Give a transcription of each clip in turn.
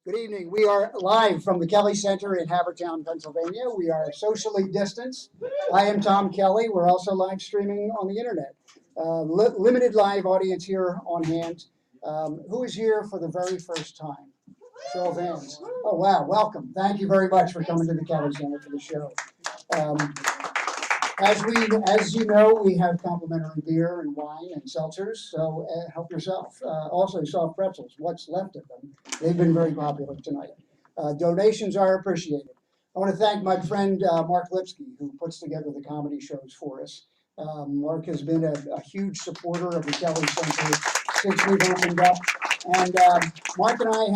Good evening. We are live from the Kelly Center in Havertown, Pennsylvania. We are socially distanced. I am Tom Kelly. We're also live streaming on the internet. Limited live audience here on hand. Who is here for the very first time? Show of hands. Oh, wow. Welcome. Thank you very much for coming to the Kelly Center for the show. As you know, we have complimentary beer and wine and seltzers, so help yourself. Also, soft pretzels, what's left of them. They've been very popular tonight. Donations are appreciated. I want to thank my friend Mark Lipsky, who puts together the comedy shows for us. Mark has been a huge supporter of the Kelly Center since we've opened up. And Mark and I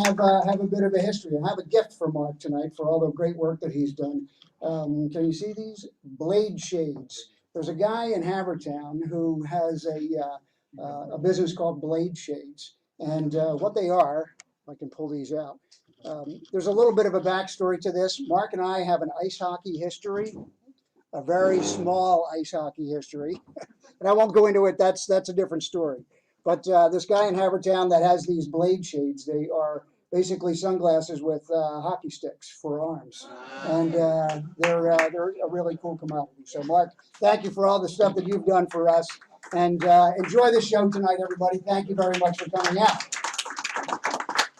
have a bit of a history. I have a gift for Mark tonight for all the great work that he's done. Can you see these? Blade shades. There's a guy in Havertown who has a business called Blade Shades. And what they are, if I can pull these out, there's a little bit of a backstory to this. Mark and I have an ice hockey history, a very small ice hockey history. And I won't go into it. That's a different story. But this guy in Havertown that has these blade shades, they are basically sunglasses with hockey sticks for arms, and they're a really cool commodity. So, Mark, thank you for all the stuff that you've done for us, and enjoy the show tonight, everybody. Thank you very much for coming out.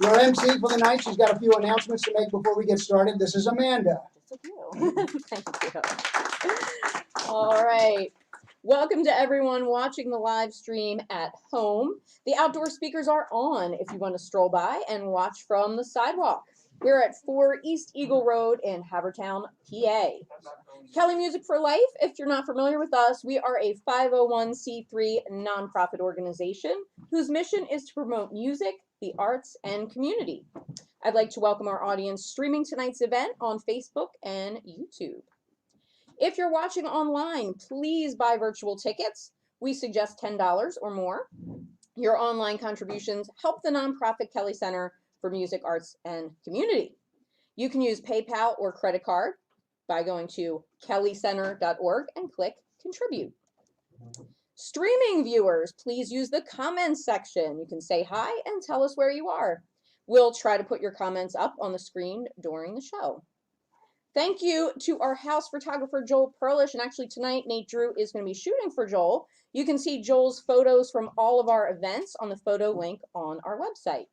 Your MC for the night, she's got a few announcements to make before we get started. This is Amanda. Just a few. Thank you. All right. Welcome to everyone watching the live stream at home. The outdoor speakers are on if you want to stroll by and watch from the sidewalk. We're at 4 East Eagle Road in Havertown, PA. Kelly Music for Life, if you're not familiar with us, we are a 501c3 nonprofit organization whose mission is to promote music, the arts, and community. I'd like to welcome our audience streaming tonight's event on Facebook and YouTube. If you're watching online, please buy virtual tickets. We suggest $10 or more. Your online contributions help the nonprofit Kelly Center for Music, Arts, and Community. You can use PayPal or credit card by going to kellycenter.org and click Contribute. Streaming viewers, please use the comments section. You can say hi and tell us where you are. We'll try to put your comments up on the screen during the show. Thank you to our house photographer, Joel Perlish, and actually tonight, Nate Drew is going to be shooting for Joel. You can see Joel's photos from all of our events on the photo link on our website.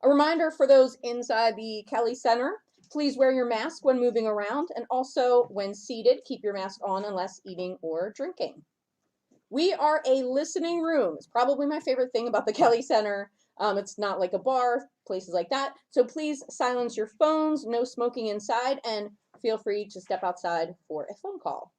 A reminder for those inside the Kelly Center, please wear your mask when moving around, and also when seated, keep your mask on unless eating or drinking. We are a listening room. It's probably my favorite thing about the Kelly Center. It's not like a bar, places like that. So please silence your phones, no smoking inside, and feel free to step outside for a phone call.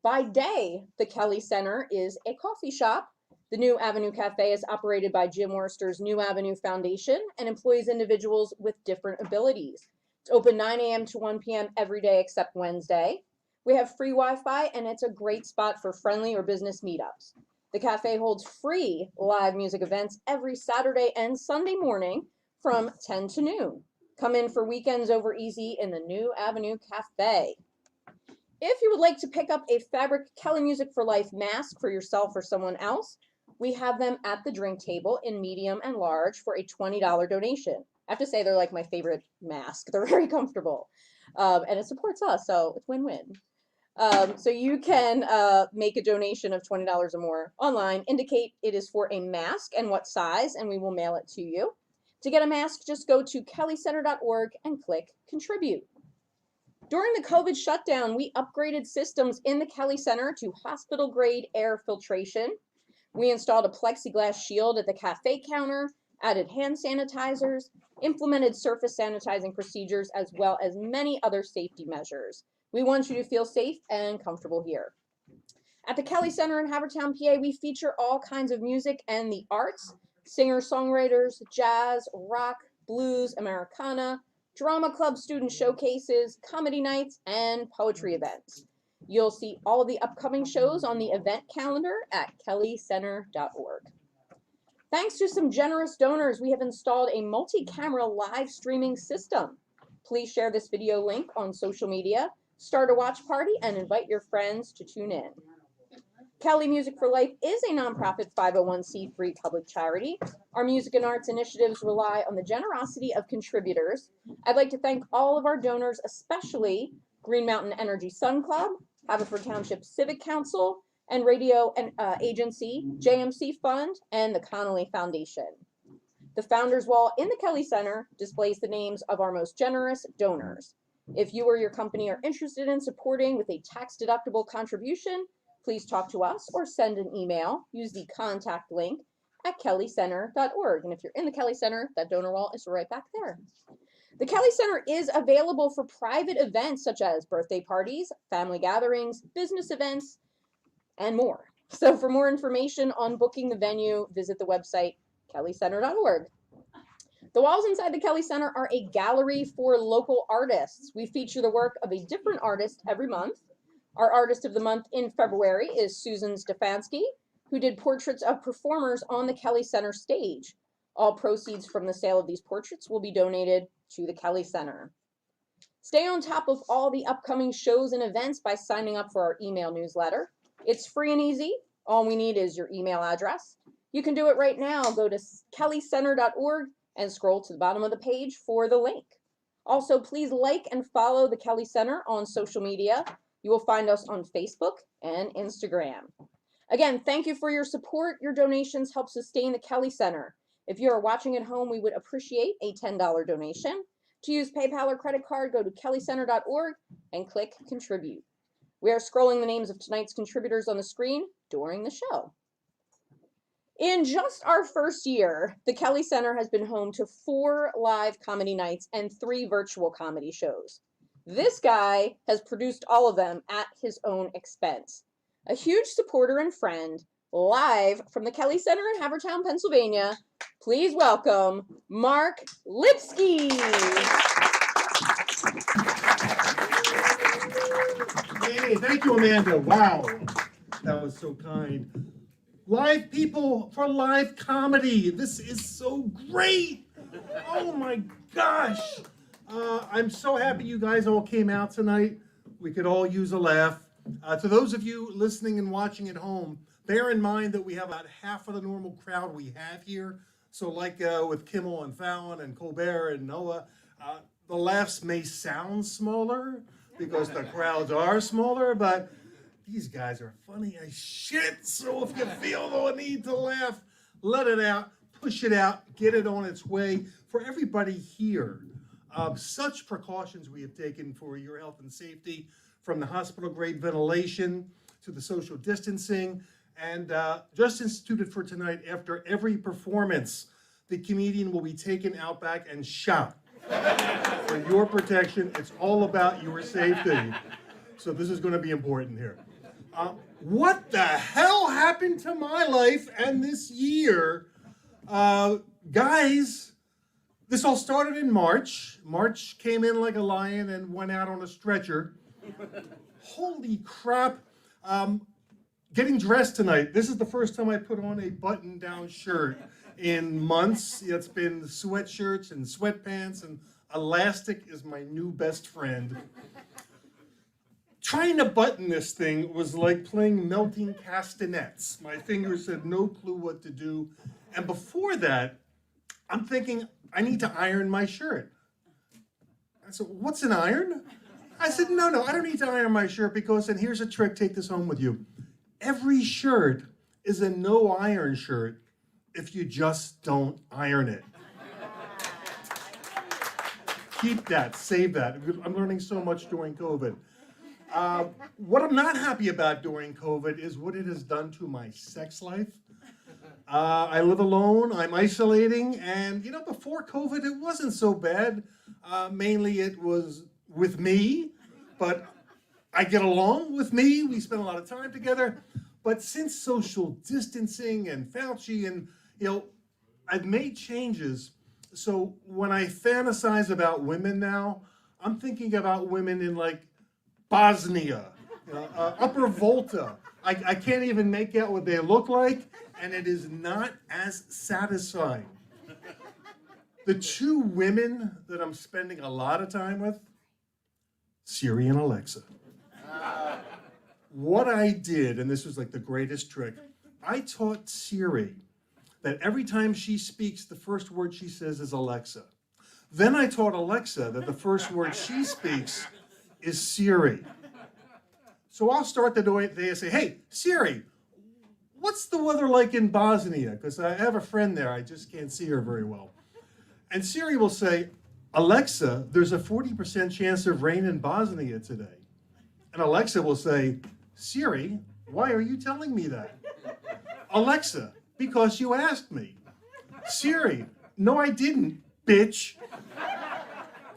By day, the Kelly Center is a coffee shop. The New Avenue Cafe is operated by Jim Worster's New Avenue Foundation and employs individuals with different abilities. It's open 9 a.m. to 1 p.m. every day except Wednesday. We have free Wi-Fi, and it's a great spot for friendly or business meetups. The cafe holds free live music events every Saturday and Sunday morning from 10 to noon. Come in for weekends over easy in the New Avenue Cafe. If you would like to pick up a fabric Kelly Music for Life mask for yourself or someone else, we have them at the drink table in medium and large for a $20 donation. I have to say they're like my favorite mask. They're very comfortable. And it supports us, so it's win-win. So you can make a donation of $20 or more online, indicate it is for a mask and what size, and we will mail it to you. To get a mask, just go to kellycenter.org and click Contribute. During the COVID shutdown, we upgraded systems in the Kelly Center to hospital-grade air filtration. We installed a plexiglass shield at the cafe counter, added hand sanitizers, implemented surface sanitizing procedures, as well as many other safety measures. We want you to feel safe and comfortable here. At the Kelly Center in Havertown, PA, we feature all kinds of music and the arts, singer-songwriters, jazz, rock, blues, Americana, drama club student showcases, comedy nights, and poetry events. You'll see all of the upcoming shows on the event calendar at kellycenter.org. Thanks to some generous donors, we have installed a multi-camera live streaming system. Please share this video link on social media, start a watch party, and invite your friends to tune in. Kelly Music for Life is a nonprofit 501c3 public charity. Our music and arts initiatives rely on the generosity of contributors. I'd like to thank all of our donors, especially Green Mountain Energy Sun Club, Haverford Township Civic Council, and radio and agency, JMC Fund, and the Connolly Foundation. The Founders Wall in the Kelly Center displays the names of our most generous donors. If you or your company are interested in supporting with a tax-deductible contribution, please talk to us or send an email. Use the contact link at kellycenter.org. And if you're in the Kelly Center, that donor wall is right back there. The Kelly Center is available for private events such as birthday parties, family gatherings, business events, and more. So for more information on booking the venue, visit the website kellycenter.org. The walls inside the Kelly Center are a gallery for local artists. We feature the work of a different artist every month. Our artist of the month in February is Susan Stefanski, who did portraits of performers on the Kelly Center stage. All proceeds from the sale of these portraits will be donated to the Kelly Center. Stay on top of all the upcoming shows and events by signing up for our email newsletter. It's free and easy. All we need is your email address. You can do it right now. Go to kellycenter.org and scroll to the bottom of the page for the link. Also, please like and follow the Kelly Center on social media. You will find us on Facebook and Instagram. Again, thank you for your support. Your donations help sustain the Kelly Center. If you are watching at home, we would appreciate a $10 donation. To use PayPal or credit card, go to kellycenter.org and click Contribute. We are scrolling the names of tonight's contributors on the screen during the show. In just our first year, the Kelly Center has been home to 4 live comedy nights and 3 virtual comedy shows. This guy has produced all of them at his own expense. A huge supporter and friend, live from the Kelly Center in Havertown, Pennsylvania, please welcome Mark Lipsky. Hey, thank you, Amanda. Wow, that was so kind. Live people for live comedy. This is so great. Oh my gosh. I'm so happy you guys all came out tonight. We could all use a laugh. To those of you listening and watching at home, bear in mind that we have about half of the normal crowd we have here. So like with Kimmel and Fallon and Colbert and Noah, the laughs may sound smaller because the crowds are smaller, but these guys are funny as shit. So if you feel the need to laugh, let it out, push it out, get it on its way. For everybody here, such precautions we have taken for your health and safety, from the hospital grade ventilation to the social distancing, and just instituted for tonight, after every performance, the comedian will be taken out back and shot. For your protection, it's all about your safety. So this is going to be important here. What the hell happened to my life and this year? Guys, this all started in March. March came in like a lion and went out on a stretcher. Holy crap. Getting dressed tonight. This is the first time I put on a button-down shirt in months. It's been sweatshirts and sweatpants, and elastic is my new best friend. Trying to button this thing was like playing melting castanets. My fingers had no clue what to do. And before that, I'm thinking, I need to iron my shirt. I said, what's an iron? I said, no, I don't need to iron my shirt because, and here's a trick, take this home with you. Every shirt is a no iron shirt if you just don't iron it. Keep that, save that. I'm learning so much during COVID. What I'm not happy about during COVID is what it has done to my sex life. I live alone, I'm isolating, and before COVID it wasn't so bad. Mainly it was with me, but I get along with me. We spend a lot of time together. But since social distancing and Fauci and, I've made changes. So when I fantasize about women now, I'm thinking about women in like Bosnia, Upper Volta. I can't even make out what they look like, and it is not as satisfying. The 2 women that I'm spending a lot of time with, Siri and Alexa. what I did, and this was like the greatest trick, I taught Siri that every time she speaks, the first word she says is Alexa. Then I taught Alexa that the first word she speaks is Siri. So I'll start the day and say, hey, Siri, what's the weather like in Bosnia? Because I have a friend there, I just can't see her very well. And Siri will say, Alexa, there's a 40% chance of rain in Bosnia today. And Alexa will say, Siri, why are you telling me that? Alexa, because you asked me. Siri, no I didn't, bitch.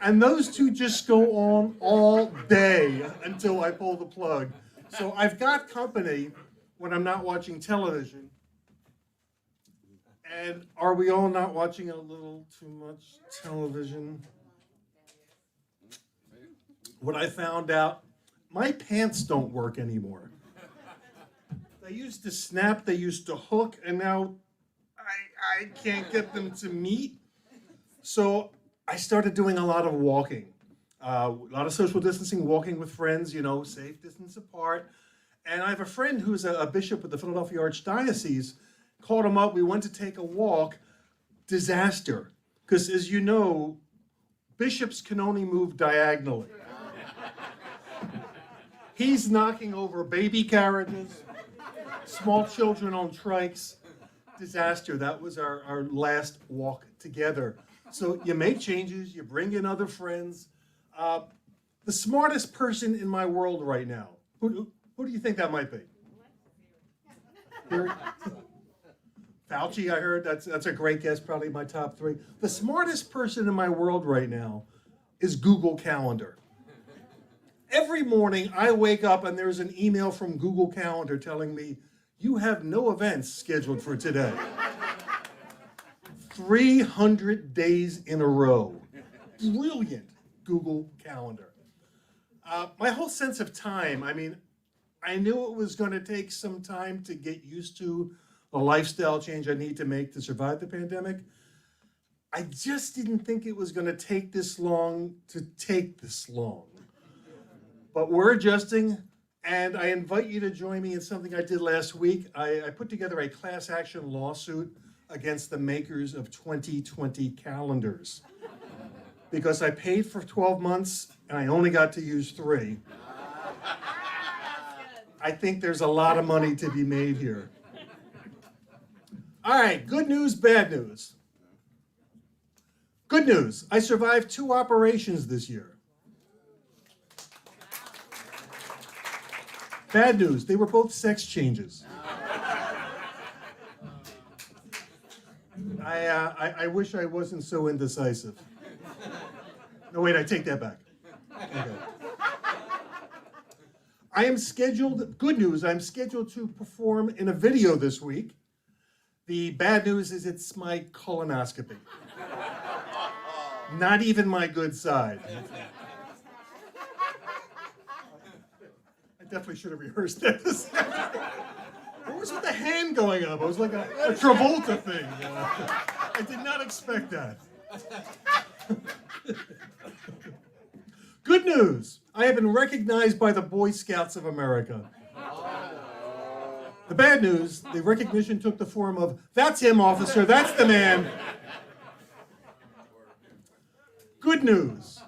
And those two just go on all day until I pull the plug. So I've got company when I'm not watching television. And are we all not watching a little too much television? What I found out, my pants don't work anymore. They used to snap, they used to hook, and now I can't get them to meet. So I started doing a lot of walking, a lot of social distancing, walking with friends, you know, safe distance apart. And I have a friend who's a bishop with the Philadelphia Archdiocese. Called him up, we went to take a walk. Disaster. Because as you know, bishops can only move diagonally. He's knocking over baby carriages, small children on trikes. Disaster. That was our last walk together. So you make changes, you bring in other friends. The smartest person in my world right now, who do you think that might be? Fauci, I heard, that's a great guess, probably my top three. The smartest person in my world right now is Google Calendar. Every morning I wake up and there's an email from Google Calendar telling me, you have no events scheduled for today. 300 days in a row. Brilliant Google Calendar. My whole sense of time, I mean, I knew it was going to take some time to get used to the lifestyle change I need to make to survive the pandemic. I just didn't think it was going to take this long to take this long. But we're adjusting, and I invite you to join me in something I did last week. I put together a class action lawsuit against the makers of 2020 calendars. Because I paid for 12 months, and I only got to use 3. I think there's a lot of money to be made here. All right, good news, bad news. Good news, I survived 2 operations this year. Bad news, they were both sex changes. I wish I wasn't so indecisive. No, wait, I take that back. Okay. I am scheduled, good news, I'm scheduled to perform in a video this week. The bad news is it's my colonoscopy. Not even my good side. I definitely should have rehearsed this. What was with the hand going up? It was like a Travolta thing. I did not expect that. Good news, I have been recognized by the Boy Scouts of America. The bad news, the recognition took the form of, that's him, officer, that's the man. Good news,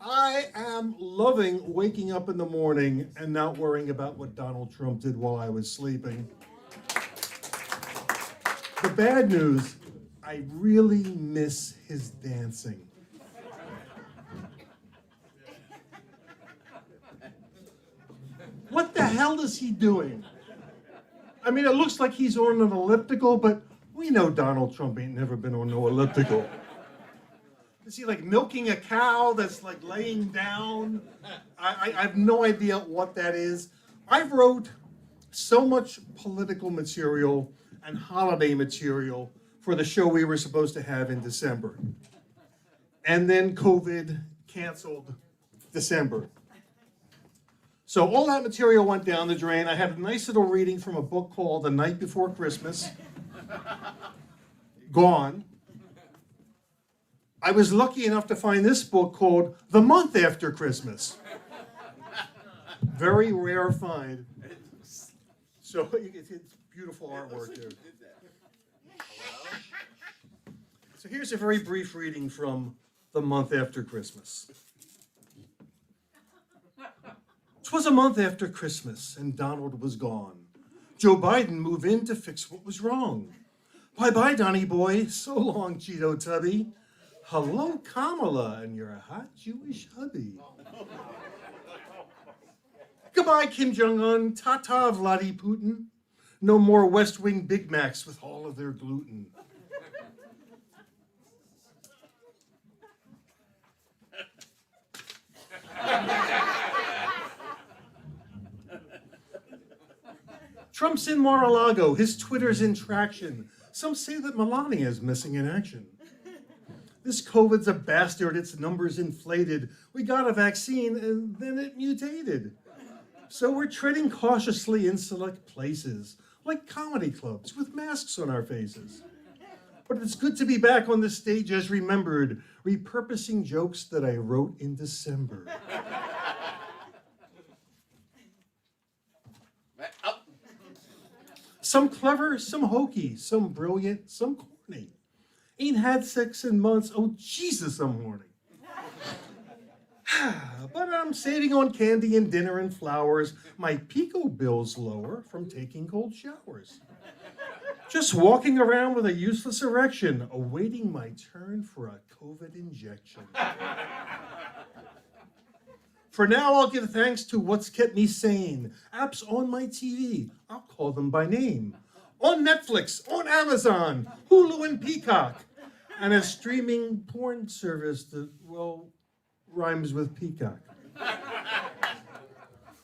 I am loving waking up in the morning and not worrying about what Donald Trump did while I was sleeping. The bad news, I really miss his dancing. What the hell is he doing? I mean, it looks like he's on an elliptical, but we know Donald Trump ain't never been on no elliptical. Is he like milking a cow that's like laying down? I have no idea what that is. I wrote so much political material and holiday material for the show we were supposed to have in December. And then COVID canceled December. So all that material went down the drain. I had a nice little reading from a book called The Night Before Christmas. Gone. I was lucky enough to find this book called The Month After Christmas. Very rare find. So it's beautiful artwork there. So here's a very brief reading from The Month After Christmas. 'Twas a month after Christmas, and Donald was gone. Joe Biden moved in to fix what was wrong. Bye-bye, Donnie boy. So long, Cheeto Tubby. Hello, Kamala, and your hot Jewish hubby. Goodbye, Kim Jong-un. Ta-ta, Vladdy Putin. No more West Wing Big Macs with all of their gluten. Trump's in Mar-a-Lago. His Twitter's in traction. Some say that Melania's missing in action. This COVID's a bastard. Its numbers inflated. We got a vaccine and then it mutated. So we're treading cautiously in select places, like comedy clubs with masks on our faces. But it's good to be back on the stage as remembered, repurposing jokes that I wrote in December. Some clever, some hokey, some brilliant, some corny. Ain't had sex in months, oh Jesus, I'm horny. But I'm saving on candy and dinner and flowers. My Pico bill's lower from taking cold showers. Just walking around with a useless erection, awaiting my turn for a COVID injection. For now, I'll give thanks to what's kept me sane. Apps on my TV, I'll call them by name. On Netflix, on Amazon, Hulu and Peacock. And a streaming porn service that, well, rhymes with peacock.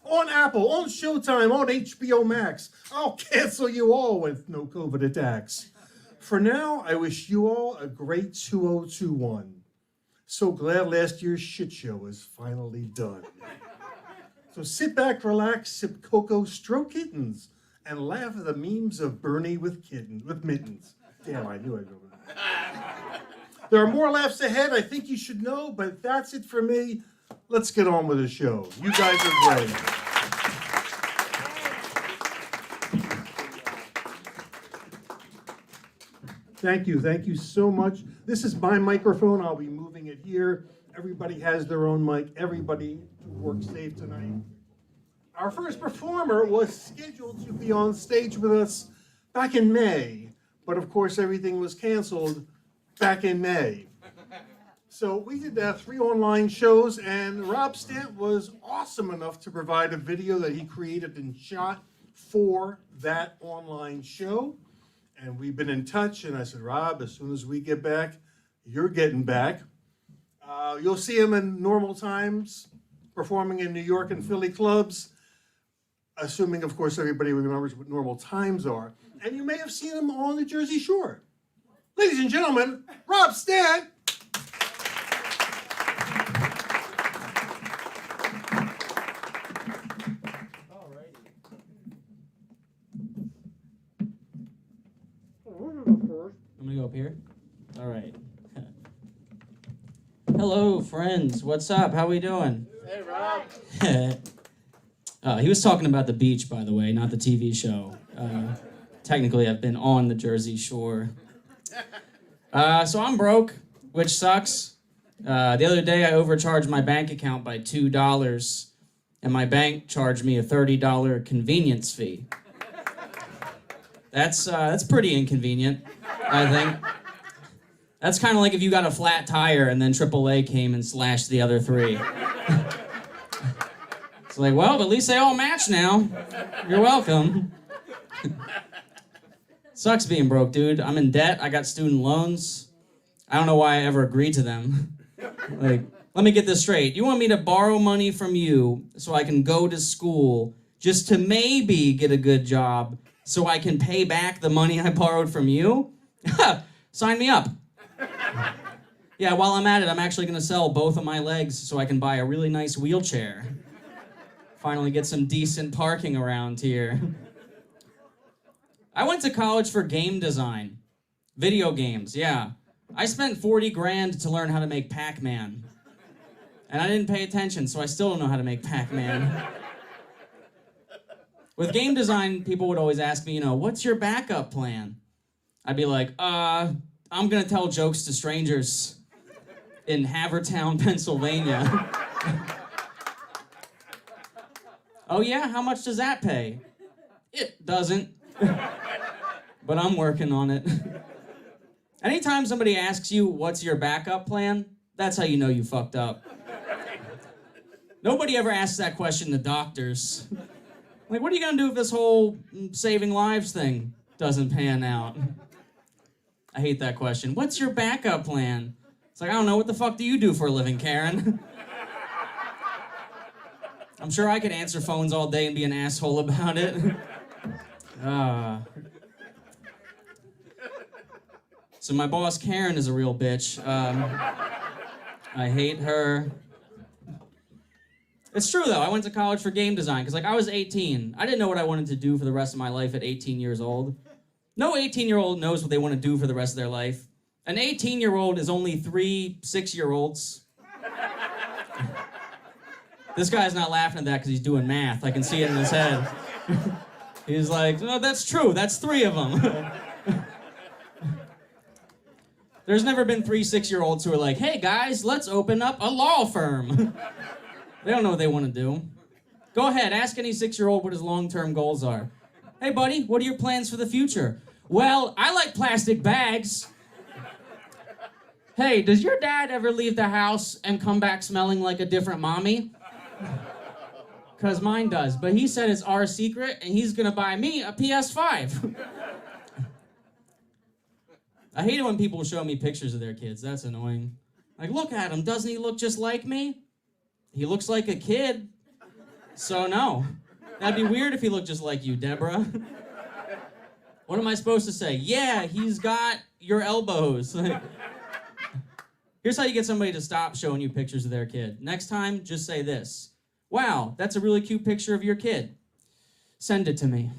On Apple, on Showtime, on HBO Max. I'll cancel you all with no COVID attacks. For now, I wish you all a great 2021. So glad last year's shit show is finally done. So sit back, relax, sip cocoa, stroke kittens, and laugh at the memes of Bernie with mittens. Damn, I knew I'd go with that. There are more laughs ahead, I think you should know, but that's it for me. Let's get on with the show. You guys are great. Thank you so much. This is my microphone. I'll be moving it here. Everybody has their own mic. Everybody work safe tonight. Our first performer was scheduled to be on stage with us back in May, but of course everything was canceled back in May. So we did 3 online shows, and Rob Stant was awesome enough to provide a video that he created and shot for that online show. And we've been in touch, and I said, Rob, as soon as we get back, you're getting back. You'll see him in normal times, performing in New York and Philly clubs, assuming, of course, everybody remembers what normal times are. And you may have seen him on the Jersey Shore. Ladies and gentlemen, Rob Stant. I'm gonna go up here. All right. Hello, friends. What's up? How we doing? Hey, Rob. He was talking about the beach, by the way, not the TV show. Technically, I've been on the Jersey Shore. So I'm broke, which sucks. The other day, I overcharged my bank account by $2, and my bank charged me a $30 convenience fee. That's pretty inconvenient, I think. That's kind of like if you got a flat tire and then AAA came and slashed the other 3. It's like, well, at least they all match now. You're welcome. Sucks being broke, dude. I'm in debt. I got student loans. I don't know why I ever agreed to them. Like, let me get this straight. You want me to borrow money from you so I can go to school just to maybe get a good job so I can pay back the money I borrowed from you? Sign me up. Yeah, while I'm at it, I'm actually going to sell both of my legs so I can buy a really nice wheelchair. Finally get some decent parking around here. I went to college for game design. Video games, yeah. I spent 40 grand to learn how to make Pac-Man. And I didn't pay attention, so I still don't know how to make Pac-Man. With game design, people would always ask me, what's your backup plan? I'd be like, I'm gonna tell jokes to strangers in Havertown, Pennsylvania. Oh yeah, how much does that pay? It doesn't. But I'm working on it. Anytime somebody asks you, what's your backup plan? That's how you know you fucked up. Nobody ever asks that question to doctors. Like, what are you gonna do if this whole saving lives thing doesn't pan out? I hate that question. What's your backup plan? It's like, I don't know, what the fuck do you do for a living, Karen? I'm sure I could answer phones all day and be an asshole about it. So my boss, Karen, is a real bitch. I hate her. It's true, though. I went to college for game design because, I was 18. I didn't know what I wanted to do for the rest of my life at 18 years old. No 18-year-old knows what they want to do for the rest of their life. An 18-year-old is only 3 6-year-olds. This guy's not laughing at that because he's doing math. I can see it in his head. He's like, no, that's true. That's 3 of them. There's never been 3 6-year-olds who are like, hey, guys, let's open up a law firm. They don't know what they want to do. Go ahead, ask any 6-year-old what his long-term goals are. Hey, buddy, what are your plans for the future? Well, I like plastic bags. Hey, does your dad ever leave the house and come back smelling like a different mommy? Because mine does, but he said it's our secret and he's gonna buy me a PS5. I hate it when people show me pictures of their kids. That's annoying. Like, look at him, doesn't he look just like me? He looks like a kid, so no. That'd be weird if he looked just like you, Deborah. What am I supposed to say? Yeah, he's got your elbows. Here's how you get somebody to stop showing you pictures of their kid. Next time, just say this. Wow, that's a really cute picture of your kid. Send it to me.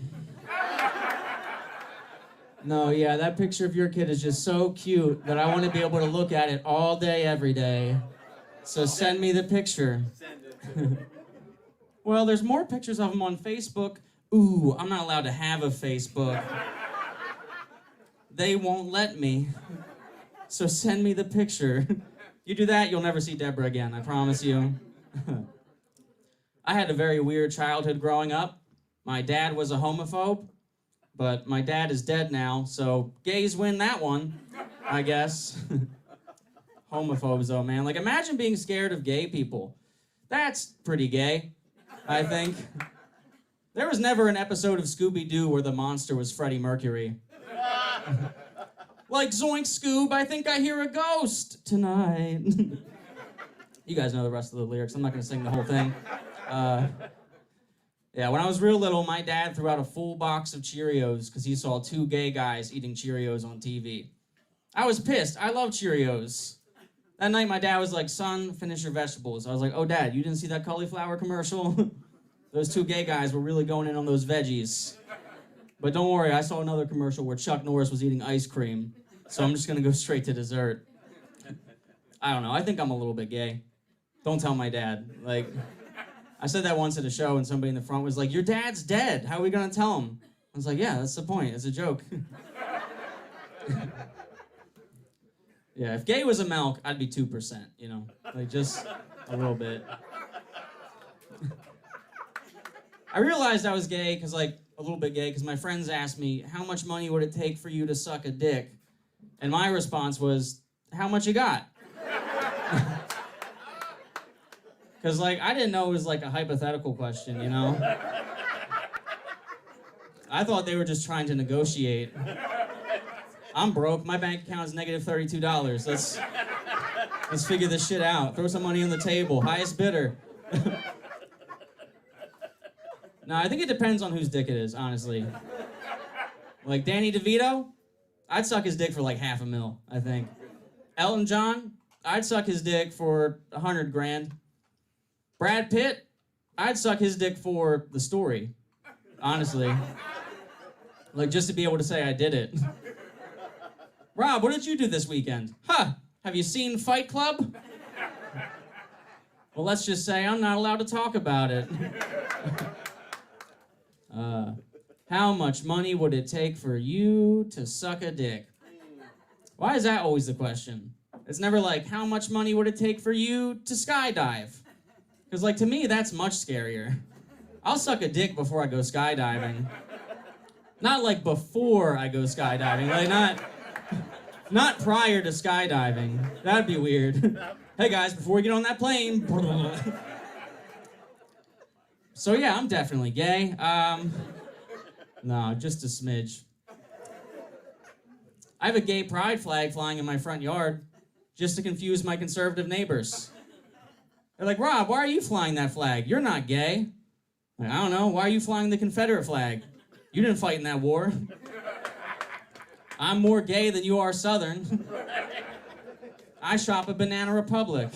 No, yeah, that picture of your kid is just so cute that I want to be able to look at it all day, every day. So send me the picture. Well, there's more pictures of him on Facebook. Ooh, I'm not allowed to have a Facebook. They won't let me. So send me the picture. You do that, you'll never see Deborah again, I promise you. I had a very weird childhood growing up. My dad was a homophobe, but my dad is dead now, so gays win that one, I guess. Homophobes, though, man. Like, imagine being scared of gay people. That's pretty gay, I think. There was never an episode of Scooby-Doo where the monster was Freddie Mercury. Like, zoink, Scoob, I think I hear a ghost tonight. You guys know the rest of the lyrics. I'm not going to sing the whole thing. Yeah, when I was real little, my dad threw out a full box of Cheerios because he saw 2 gay guys eating Cheerios on TV. I was pissed. I love Cheerios. That night, my dad was like, son, finish your vegetables. I was like, oh, Dad, you didn't see that cauliflower commercial? Those 2 gay guys were really going in on those veggies. But don't worry, I saw another commercial where Chuck Norris was eating ice cream. So I'm just going to go straight to dessert. I don't know. I think I'm a little bit gay. Don't tell my dad. Like, I said that once at a show and somebody in the front was like, your dad's dead. How are we going to tell him? I was like, yeah, that's the point. It's a joke. Yeah, if gay was a milk, I'd be 2%, Like, just a little bit. I realized I was gay because, a little bit gay, because my friends asked me, how much money would it take for you to suck a dick? And my response was, how much you got? Because, I didn't know it was, a hypothetical question, I thought they were just trying to negotiate. I'm broke. My bank account is negative $32. Let's figure this shit out. Throw some money on the table. Highest bidder. No, I think it depends on whose dick it is, honestly. Like Danny DeVito, I'd suck his dick for $500,000, I think. Elton John, I'd suck his dick for $100,000. Brad Pitt, I'd suck his dick for the story, honestly. Just to be able to say I did it. Rob, what did you do this weekend? Have you seen Fight Club? Well, let's just say I'm not allowed to talk about it. How much money would it take for you to suck a dick? Why is that always the question? It's never like, how much money would it take for you to skydive? Because, like, to me, that's much scarier. I'll suck a dick before I go skydiving. Not like before I go skydiving, like not prior to skydiving. That'd be weird. Hey guys, before we get on that plane. So yeah, I'm definitely gay. No, just a smidge. I have a gay pride flag flying in my front yard just to confuse my conservative neighbors. They're like, Rob, why are you flying that flag? You're not gay. Like, I don't know, why are you flying the Confederate flag? You didn't fight in that war. I'm more gay than you are Southern. I shop at Banana Republic.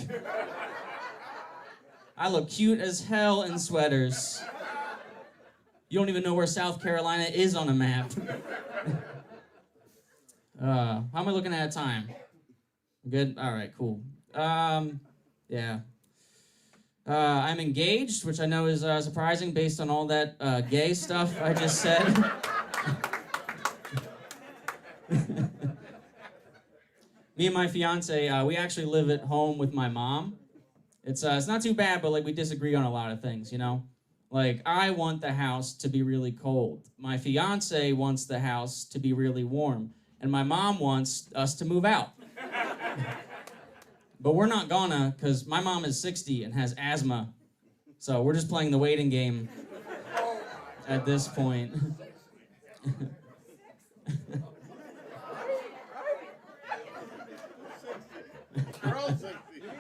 I look cute as hell in sweaters. You don't even know where South Carolina is on a map. How am I looking at time? Good? All right, cool. Yeah. I'm engaged, which I know is surprising based on all that gay stuff I just said. Me and my fiance, we actually live at home with my mom. It's not too bad, but like we disagree on a lot of things, you know? Like, I want the house to be really cold. My fiance wants the house to be really warm. And my mom wants us to move out. But we're not gonna, because my mom is 60 and has asthma. So we're just playing the waiting game at this point.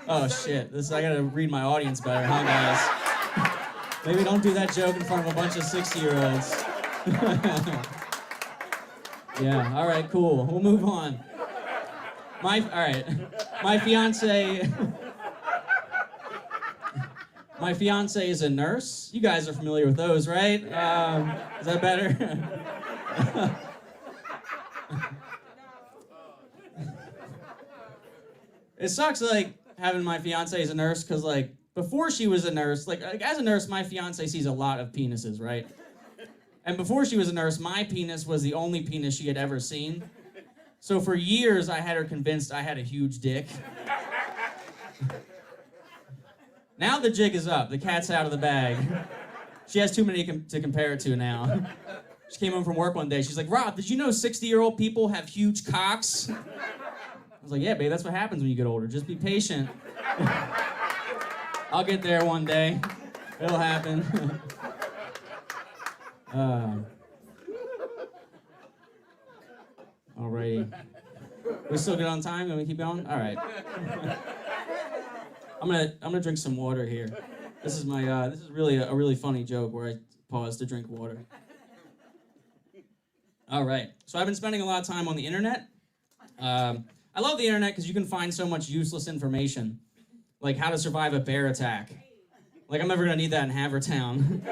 Oh shit, I gotta read my audience better, huh guys? Maybe don't do that joke in front of a bunch of 60-year-olds. Yeah, all right, cool. We'll move on. My fiance is a nurse. You guys are familiar with those, right? Is that better? It sucks, like, having my fiance as a nurse, because, like, before she was a nurse, like, as a nurse, my fiance sees a lot of penises, right? And before she was a nurse, my penis was the only penis she had ever seen. So for years, I had her convinced I had a huge dick. Now the jig is up. The cat's out of the bag. She has too many to compare it to now. She came home from work one day. She's like, Rob, did you know 60-year-old people have huge cocks? I was like, yeah, babe, that's what happens when you get older. Just be patient. I'll get there one day. It'll happen. Alrighty. We still good on time? Can we keep going? All right. I'm gonna drink some water here. This is my this is really a really funny joke where I pause to drink water. All right. So I've been spending a lot of time on the internet. I love the internet because you can find so much useless information, like how to survive a bear attack. Like I'm never gonna need that in Havertown.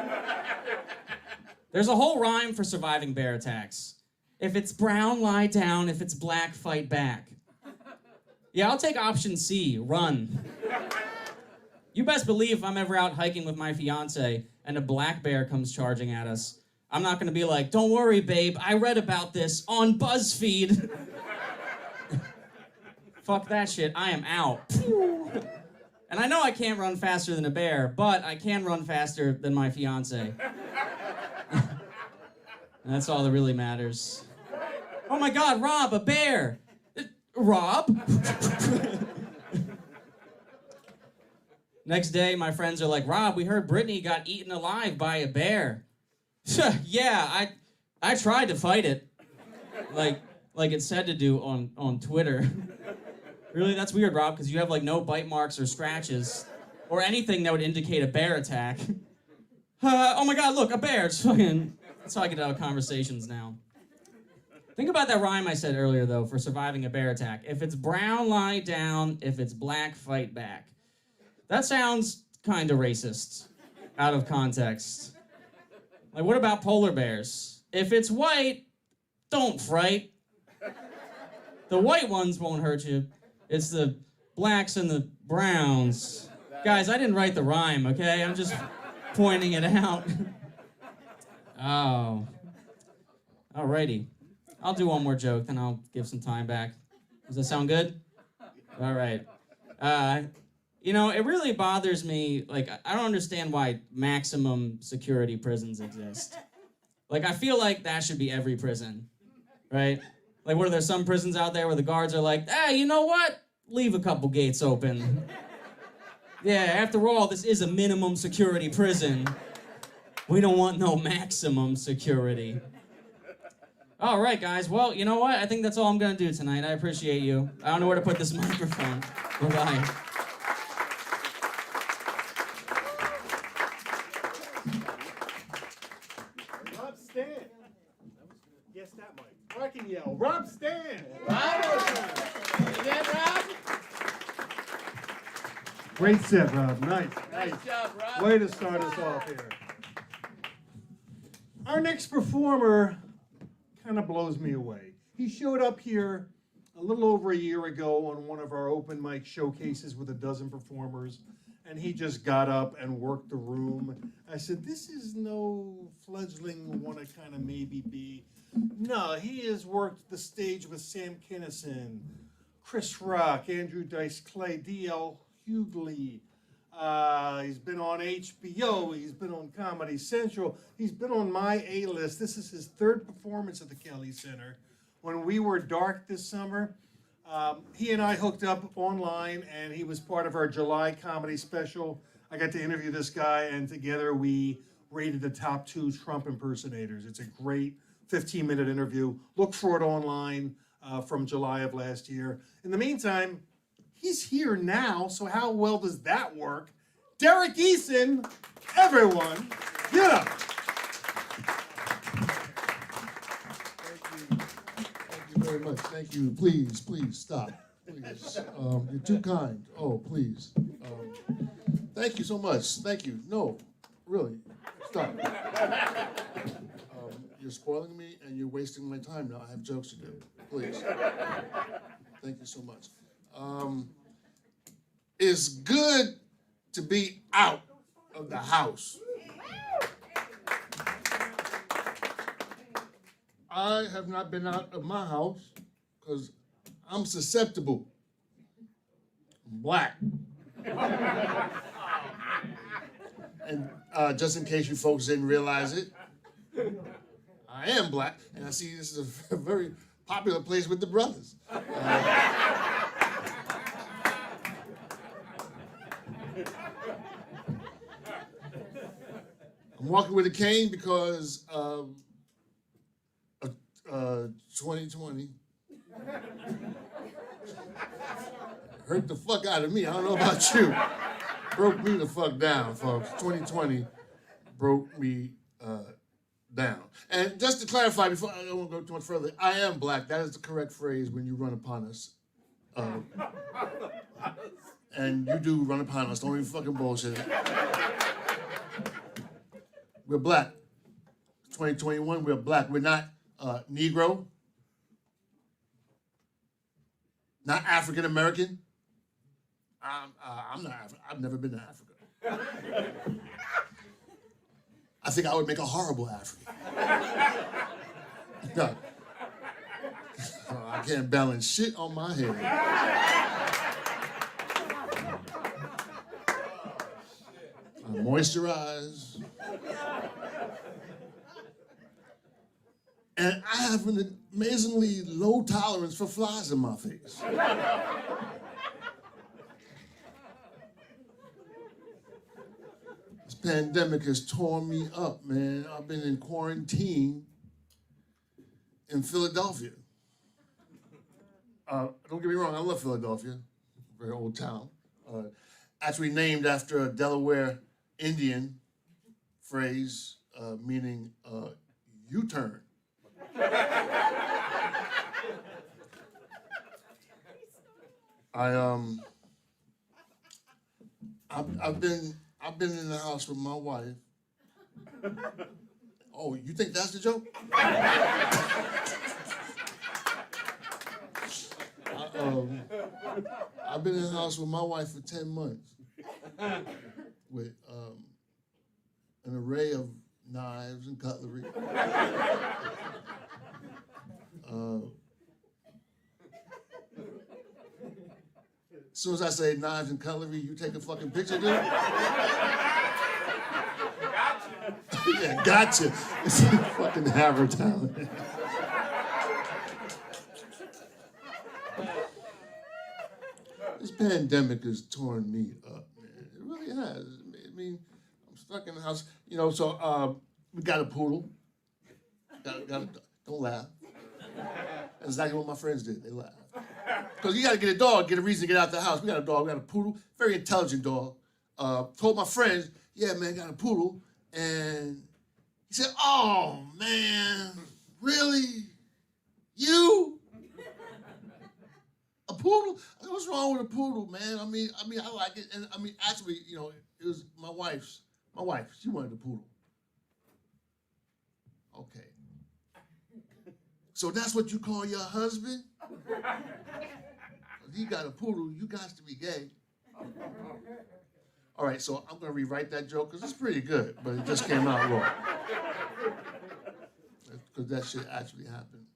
There's a whole rhyme for surviving bear attacks. If it's brown, lie down. If it's black, fight back. Yeah, I'll take option C, run. You best believe if I'm ever out hiking with my fiance and a black bear comes charging at us, I'm not gonna be like, don't worry, babe, I read about this on BuzzFeed. Fuck that shit, I am out. And I know I can't run faster than a bear, but I can run faster than my fiance. And that's all that really matters. Oh my God, Rob, a bear! Rob? Next day, my friends are like, Rob, we heard Brittany got eaten alive by a bear. Yeah, I tried to fight it. Like it said to do on Twitter. Really, that's weird, Rob, because you have like no bite marks or scratches or anything that would indicate a bear attack. Oh my God, look, a bear. It's fucking... That's how I get out of conversations now. Think about that rhyme I said earlier, though, for surviving a bear attack. If it's brown, lie down. If it's black, fight back. That sounds kind of racist, out of context. Like, what about polar bears? If it's white, don't fright. The white ones won't hurt you. It's the blacks and the browns. Guys, I didn't write the rhyme, okay? I'm just pointing it out. Oh. Alrighty. I'll do one more joke, then I'll give some time back. Does that sound good? All right. It really bothers me. Like, I don't understand why maximum security prisons exist. Like, I feel like that should be every prison, right? Like, what are there some prisons out there where the guards are like, hey, you know what? Leave a couple gates open. Yeah, after all, this is a minimum security prison. We don't want no maximum security. All right, guys. Well, you know what? I think that's all I'm going to do tonight. I appreciate you. I don't know where to put this microphone. Bye-bye. Rob Stan. Yes, that mic. I can yell. Rob Stan. Great set, Rob. Nice. Nice job, Rob. Way to start us off here. Our next performer kind of blows me away. He showed up here a little over a year ago on one of our open mic showcases with a dozen performers, and he just got up and worked the room. I said, this is no fledgling want to kind of maybe be. No, he has worked the stage with Sam Kinison, Chris Rock, Andrew Dice Clay, D.L. Hughley. He's been on HBO. He's been on Comedy Central. He's been on my A-list. This is his third performance at the Kelly Center. When we were dark this summer, he and I hooked up online, and he was part of our July comedy special. I got to interview this guy, and together we rated the top 2 Trump impersonators. It's a great 15-minute interview. Look for it online from July of last year. In the meantime, he's here now, so how well does that work? Derek Eason, everyone, get up. Thank you very much. Thank you. Please stop. Please. You're too kind. Oh, please. Thank you so much. Thank you. No, really, stop. You're spoiling me and you're wasting my time now. I have jokes to do. Please. Thank you so much. It's good to be out of the house. I have not been out of my house because I'm susceptible. I'm black. And just in case you folks didn't realize it, I am black, and I see this is a very popular place with the brothers. I'm walking with a cane because 2020 hurt the fuck out of me. I don't know about you. Broke me the fuck down, folks. 2020 broke me down. And just to clarify, before I don't want to go too much further, I am black. That is the correct phrase when you run upon us. And you do run upon us. Don't even fucking bullshit it. We're black. 2021, we're black. We're not Negro, not African American. I'm not African. I've never been to Africa. I think I would make a horrible African. No. I can't balance shit on my head. I moisturize. And I have an amazingly low tolerance for flies in my face. This pandemic has torn me up, man. I've been in quarantine in Philadelphia. Don't get me wrong, I love Philadelphia, very old town. Actually named after a Delaware Indian phrase meaning U-turn. I've been in the house with my wife. Oh, you think that's the joke? I've been in the house with my wife for 10 months with an array of knives and cutlery. As soon as I say knives and cutlery, you take a fucking picture, dude? Yeah, gotcha. It's a fucking hammer town. This pandemic has torn me up, man. It really has. I mean, I'm stuck in the house. You know, so we got a poodle. Don't laugh. That's exactly what my friends did. They laughed. Because you got to get a dog, get a reason to get out the house. We got a dog, we got a poodle, very intelligent dog. Told my friends, yeah, man, got a poodle. And he said, oh, man, really? You? A poodle? I said, what's wrong with a poodle, man? I mean, I like it. And I mean, actually, you know, it was my wife, she wanted a poodle. Okay. So that's what you call your husband? He got a poodle, you got to be gay. All right, so I'm gonna rewrite that joke because it's pretty good, but it just came out wrong. Because that shit actually happened.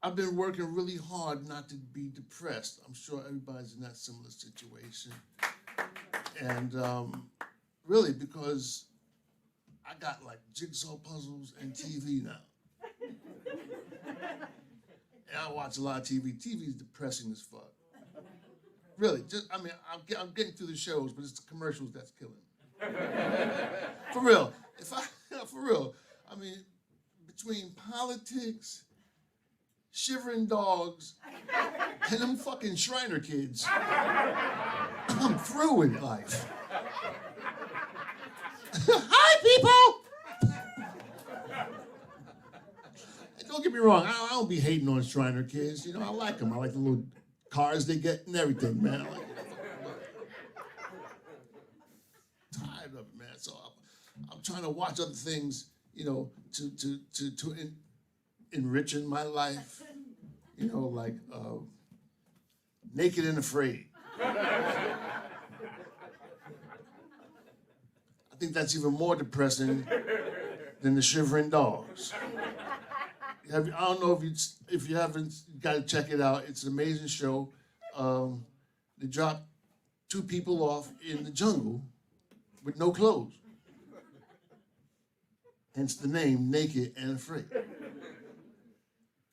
I've been working really hard not to be depressed. I'm sure everybody's in that similar situation. And really, because I got like jigsaw puzzles and TV now. And I watch a lot of TV. TV is depressing as fuck. Really, I mean, I'm getting through the shows, but it's the commercials that's killing me. For real. For real. I mean, between politics, shivering dogs, and them fucking Shriner kids, I'm through with life. Hi, people! Don't get me wrong, I don't be hating on Shriner kids. You know, I like them. I like the little cars they get and everything, man. I like it. Tired of it, man. So I'm trying to watch other things, you know, to enriching my life. You know, like Naked and Afraid. I think that's even more depressing than the shivering dogs. I don't know if you haven't got to check it out. It's an amazing show. They drop two people off in the jungle with no clothes. Hence the name, Naked and Afraid.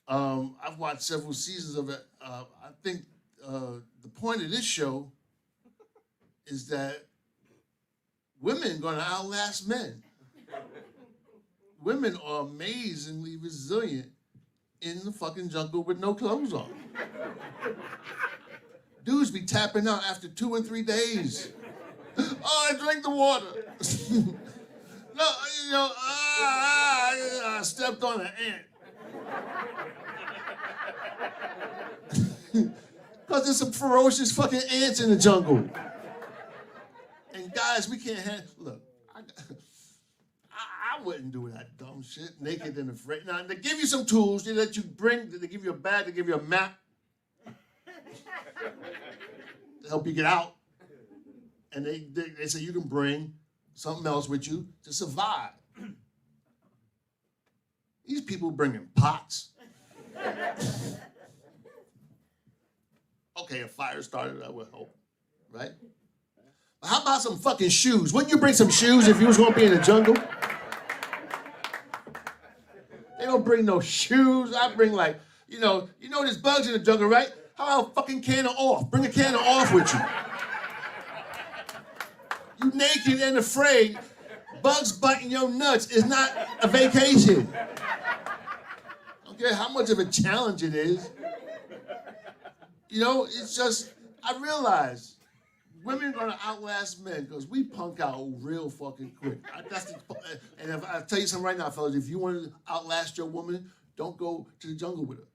I've watched several seasons of it. I think the point of this show is that women are going to outlast men. Women are amazingly resilient in the fucking jungle with no clothes on. Dudes be tapping out after 2 and 3 days. Oh, I drank the water. No, you know, I stepped on an ant. Because there's some ferocious fucking ants in the jungle. And guys, we can't handle, look, I wouldn't do that dumb shit, Naked and Afraid. Now, they give you some tools, they let you bring, they give you a bag, they give you a map to help you get out. And they say you can bring something else with you to survive. These people bringing pots. Okay, a fire starter, that would help, right? But how about some fucking shoes? Wouldn't you bring some shoes if you was gonna be in the jungle? They don't bring no shoes. I bring like, you know there's bugs in the jungle, right? How about a fucking can of off? Bring a can of off with you. You naked and afraid, bugs biting your nuts is not a vacation. I don't care how much of a challenge it is. You know, it's just, I realize women are gonna outlast men because we punk out real fucking quick. And if I tell you something right now, fellas, if you want to outlast your woman, don't go to the jungle with her.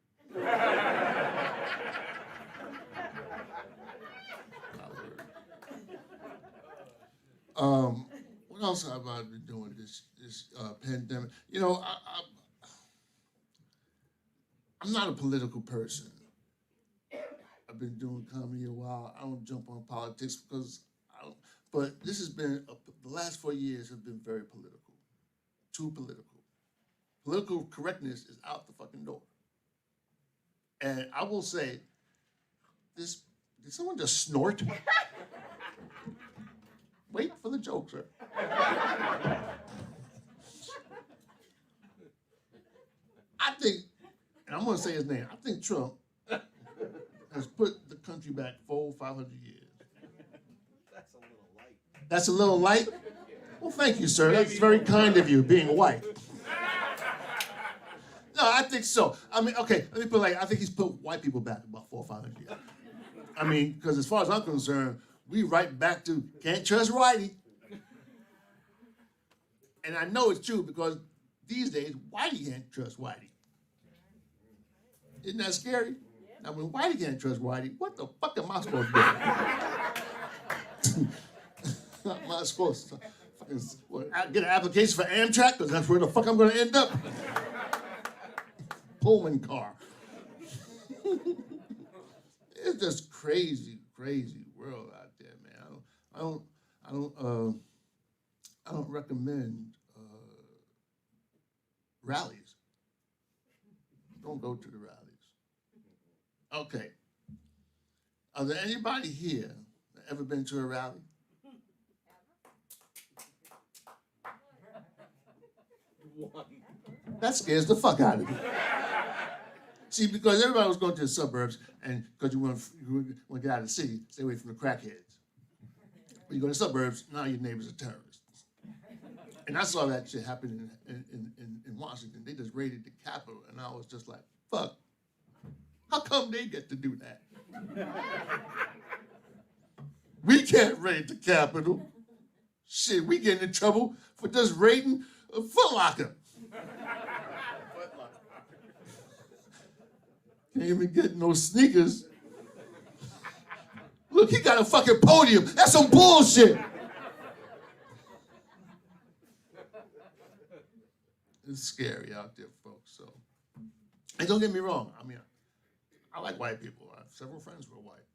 What else have I been doing this pandemic? You know, I'm not a political person. I've been doing comedy a while. I don't jump on politics because But this has been, the last 4 years have been very political. Too political. Political correctness is out the fucking door. And I will say, did someone just snort? Wait for the joke, sir. I think, and I'm gonna say his name, I think Trump has put the country back 500 years. That's a little light. That's a little light? Well, thank you, sir. That's very kind of you, being white. No, I think so. I mean, okay, let me put it like, I think he's put white people back about 400 or 500 years. I mean, because as far as I'm concerned, we right back to can't trust Whitey. And I know it's true because these days, Whitey can't trust Whitey. Isn't that scary? Now, when Whitey can't trust Whitey, what the fuck am I supposed to do? Am I supposed to fucking get an application for Amtrak? Because that's where the fuck I'm going to end up. Pullman car. It's just crazy, crazy world out there, man. I don't recommend rallies. Don't go to the rallies. Okay. Are there anybody here that ever been to a rally? One. That scares the fuck out of me. See, because everybody was going to the suburbs, and because you want to get out of the city, stay away from the crackheads. When you go to the suburbs, now your neighbors are terrorists. And I saw that shit happen in Washington. They just raided the Capitol, and I was just like, fuck. How come they get to do that? We can't raid the Capitol. Shit, we get in trouble for just raiding a Foot Locker. Can't even get no sneakers. Look, he got a fucking podium. That's some bullshit. It's scary out there, folks. So, and don't get me wrong. I mean, I like white people. I have several friends who are white.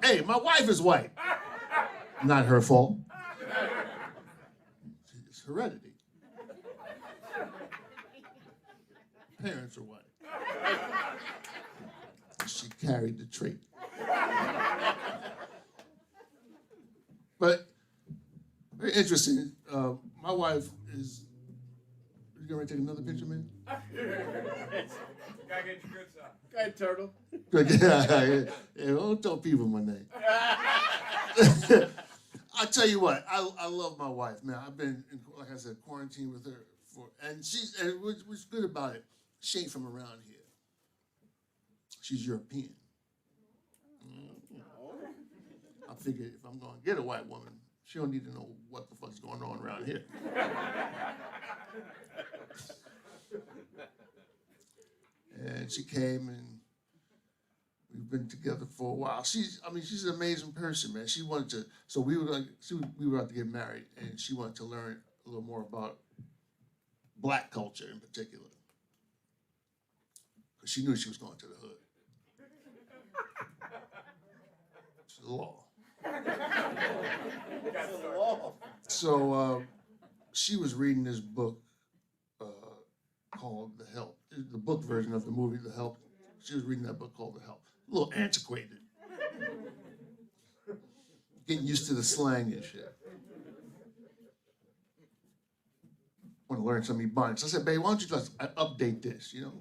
Hey, my wife is white. Not her fault. It's heredity. Parents are white. She carried the trait. But very interesting. My wife is. You gonna take another picture, man? Gotta get your good side. Go ahead, Turtle. Yeah, don't tell people my name. I tell you what, I love my wife, man. I've been, like I said, quarantined with her and what's good about it, she ain't from around here. She's European. I figured if I'm gonna get a white woman, she don't need to know what the fuck's going on around here. And she came and we've been together for a while. She's an amazing person, man. She wanted to, so we were about to get married, and she wanted to learn a little more about black culture in particular. Because she knew she was going to the hood. It's the law. So she was reading this book called The Help. The book version of the movie, The Help. She was reading that book called The Help. A little antiquated. Getting used to the slang and shit. Want to learn some Ebonics. I said, babe, why don't you just update this, you know?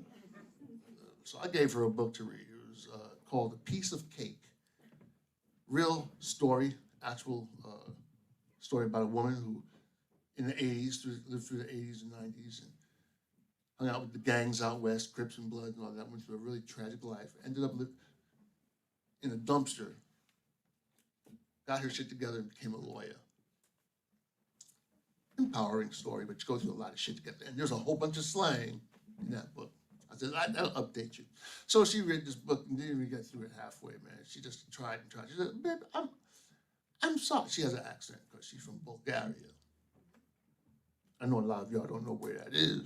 So I gave her a book to read. It was called A Piece of Cake. Real story, actual story about a woman who, in the 80s, lived through the 80s and 90s, and hung out with the gangs out west, Crips and Bloods and all that, went through a really tragic life, ended up in a dumpster, got her shit together and became a lawyer. Empowering story, but she goes through a lot of shit together. And there's a whole bunch of slang in that book. I said, that'll update you. So she read this book and didn't even get through it halfway, man. She just tried and tried. She said, babe, I'm sorry. She has an accent because she's from Bulgaria. I know a lot of y'all don't know where that is.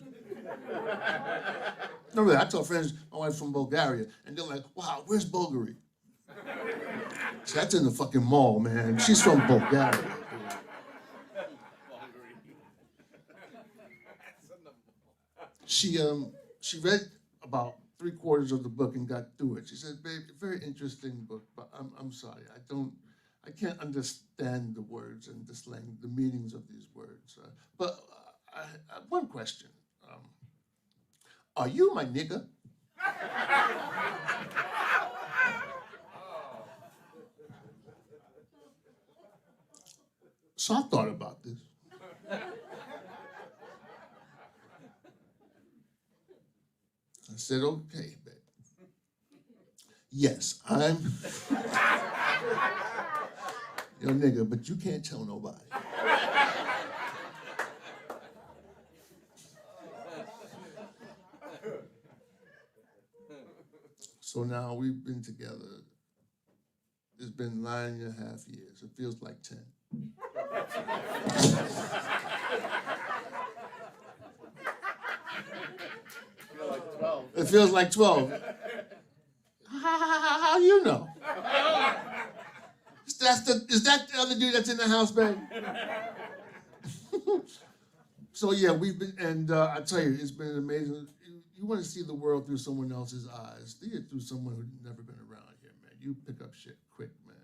No, really, I tell friends my wife's from Bulgaria, and they're like, wow, where's Bulgari? That's in the fucking mall, man. She's from Bulgaria. She read about 3/4 of the book and got through it. She said, "Babe, very interesting book, but I'm sorry, I can't understand the words and the slang, the meanings of these words. But one question: Are you my nigga?" So I thought about this. I said, "Okay, babe. Yes, I'm your nigga, but you can't tell nobody." So now we've been together. It's been 9.5 years. It feels like 10. It feels like 12. How you know? Is that the other dude that's in the house, babe? So yeah, we've been, and I tell you, it's been amazing. You want to see the world through someone else's eyes. See it through someone who's never been around here, man. You pick up shit quick, man.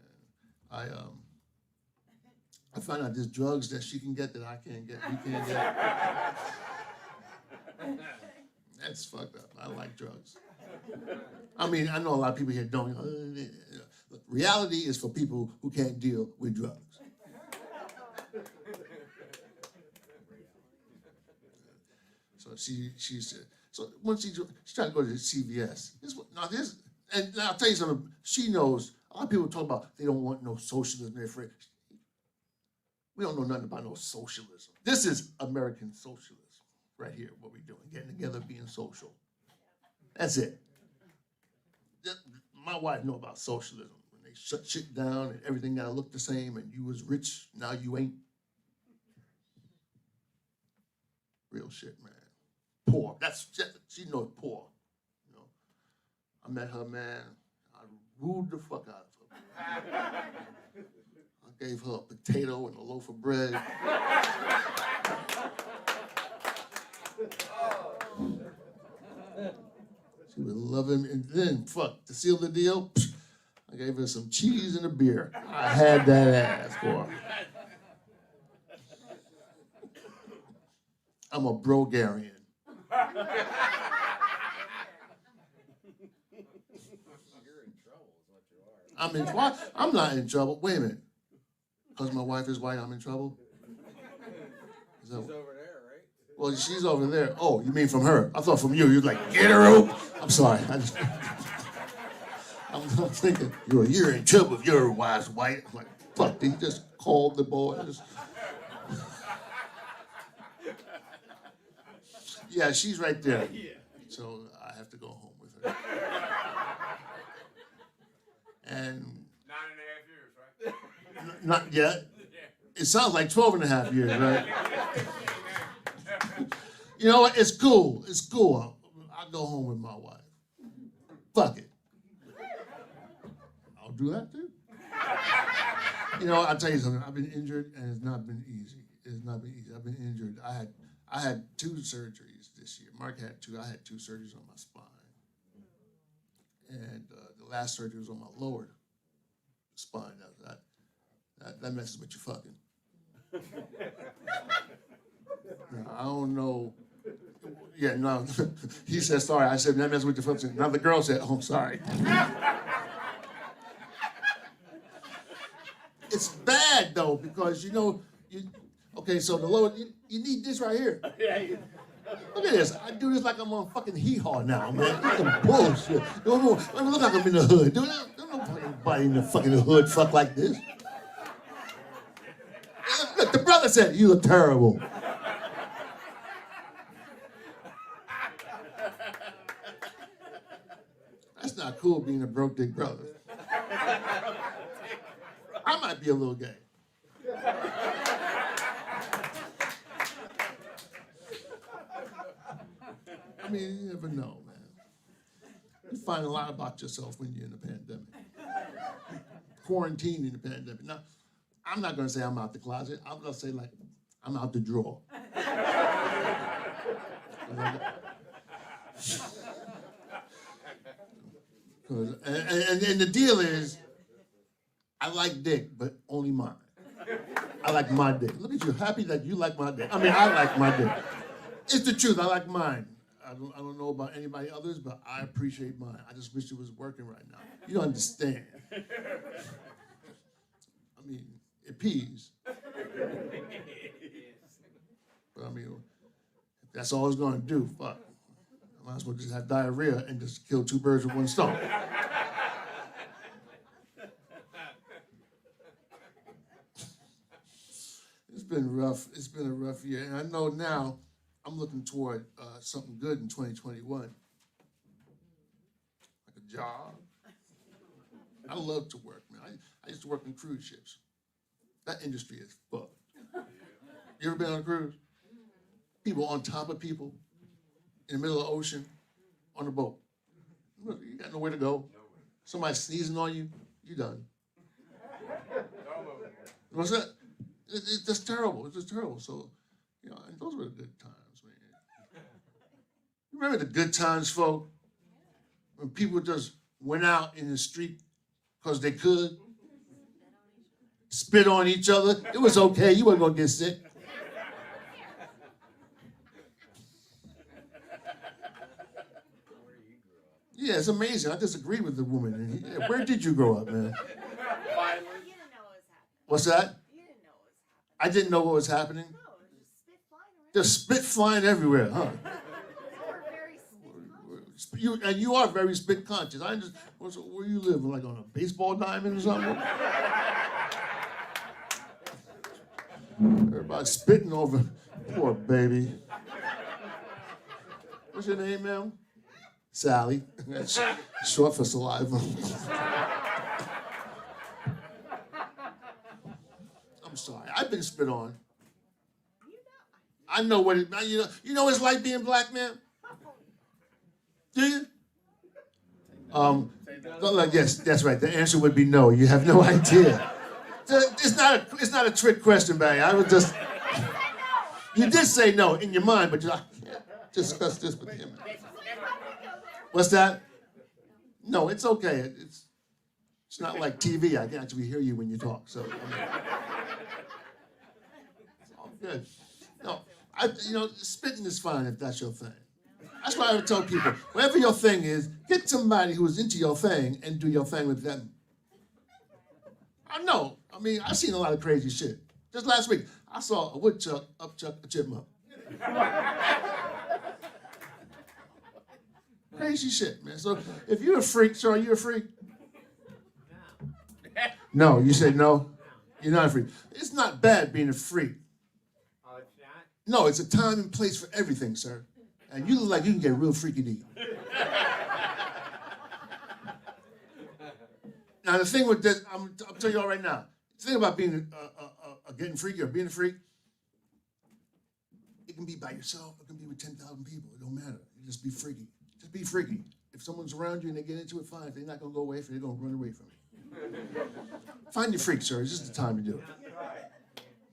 I found out there's drugs that she can get that I can't get. You can't get. That's fucked up. I like drugs. I mean, I know a lot of people here don't. Look, reality is for people who can't deal with drugs. So she said. So once she tried to go to the CVS. And I'll tell you something. She knows. A lot of people talk about they don't want no socialism. They're afraid. We don't know nothing about no socialism. This is American socialism right here. What we're doing, getting together, being social. That's it. My wife know about socialism. When they shut shit down and everything gotta look the same, and you was rich, now you ain't. Real shit, man. Poor. She knows poor. You know. I met her, man. I ruled the fuck out of her. I gave her a potato and a loaf of bread. She would love him. And then, to seal the deal, I gave her some cheese and a beer. I had that ass for her. I'm a Brogarian. I'm not in trouble. Wait a minute. Because my wife is white, I'm in trouble? She's over there, right? Well, she's over there. Oh, you mean from her? I thought from you. You're like, get her out. I'm sorry. I'm thinking, you're in trouble if your wife's white. I'm like, fuck, did he just call the boys? Yeah, she's right there. So I have to go home with her. And 9.5 years, right? not yet. It sounds like 12.5 years, right? You know what? It's cool. It's cool. I'll go home with my wife. Fuck it. I'll do that too. You know, I'll tell you something. I've been injured and it's not been easy. It's not been easy. I've been injured. I had 2 surgeries this year. Mark had 2. I had 2 surgeries on my spine. And the last surgery was on my lower spine. That messes with your fucking. Now, I don't know. Yeah, no. He said sorry. I said that messes with your fucking. Now the girl said, "Oh, I'm sorry." It's bad though because okay, so the lower you need this right here. Look at this. I do this like I'm on fucking hee-haw now, man. That's some bullshit. Don't look like I'm in the hood. Don't nobody in the fucking hood fuck like this. Look, the brother said, you look terrible. That's not cool being a broke dick brother. I might be a little gay. I mean, you never know, man. You find a lot about yourself when you're in a pandemic. quarantined in the pandemic. Now, I'm not gonna say I'm out the closet. I'm gonna say like, I'm out the drawer. And the deal is, I like dick, but only mine. I like my dick. Look at you, happy that you like my dick. I mean, I like my dick. It's the truth, I like mine. I don't know about anybody others, but I appreciate mine. I just wish it was working right now. You don't understand. I mean, it pees. But I mean, if that's all it's gonna do, fuck. I might as well just have diarrhea and just kill two birds with one stone. It's been rough. It's been a rough year. And I know now I'm looking toward something good in 2021. Like a job. I love to work, man. I used to work on cruise ships. That industry is fucked. You ever been on a cruise? People on top of people in the middle of the ocean on a boat. You got nowhere to go. Somebody sneezing on you, you done. What's that? It's just terrible. It's just terrible. So, you know, and those were the good times, man. You remember the good times, folk? When people just went out in the street because they could, spit on each other. It was okay. You weren't gonna get sick. Yeah, it's amazing. I disagree with the woman. And where did you grow up, man? You didn't know what was happening. What's that? You didn't know what was happening. I didn't know what was happening. No, it was just spit flying around. There's spit flying everywhere, huh? You were very spit conscious. You are very spit conscious. I just, where you live, like on a baseball diamond or something? Everybody spitting over. Poor baby. What's your name, ma'am? Sally. That's short for saliva. I'm sorry. I've been spit on. I know what it. You know what it's like being black, man. Do you? Yes, that's right. The answer would be no. You have no idea. It's not a trick question, Barry. I was just. You did say no in your mind, but I can't discuss this with him. What's that? No, it's okay. It's not like TV. I can actually hear you when you talk. So it's all good. No, spitting is fine if that's your thing. That's why I would tell people, whatever your thing is, get somebody who's into your thing and do your thing with them. I know. I mean, I've seen a lot of crazy shit. Just last week, I saw a woodchuck upchuck a chipmunk. Crazy shit, man. So if you're a freak, so are you a freak? No, you said no? You're not a freak. It's not bad being a freak. Oh, it's not? No, it's a time and place for everything, sir. And you look like you can get real freaky deep. Now the thing with this, I'll tell you all right now. The thing about being getting freaky or being a freak, it can be by yourself. It can be with 10,000 people. It don't matter. You just be freaky. Just be freaky. If someone's around you and they get into it, fine. If they're not gonna go away from it, they're gonna run away from it. Find your freak, sir. It's just the time to do it.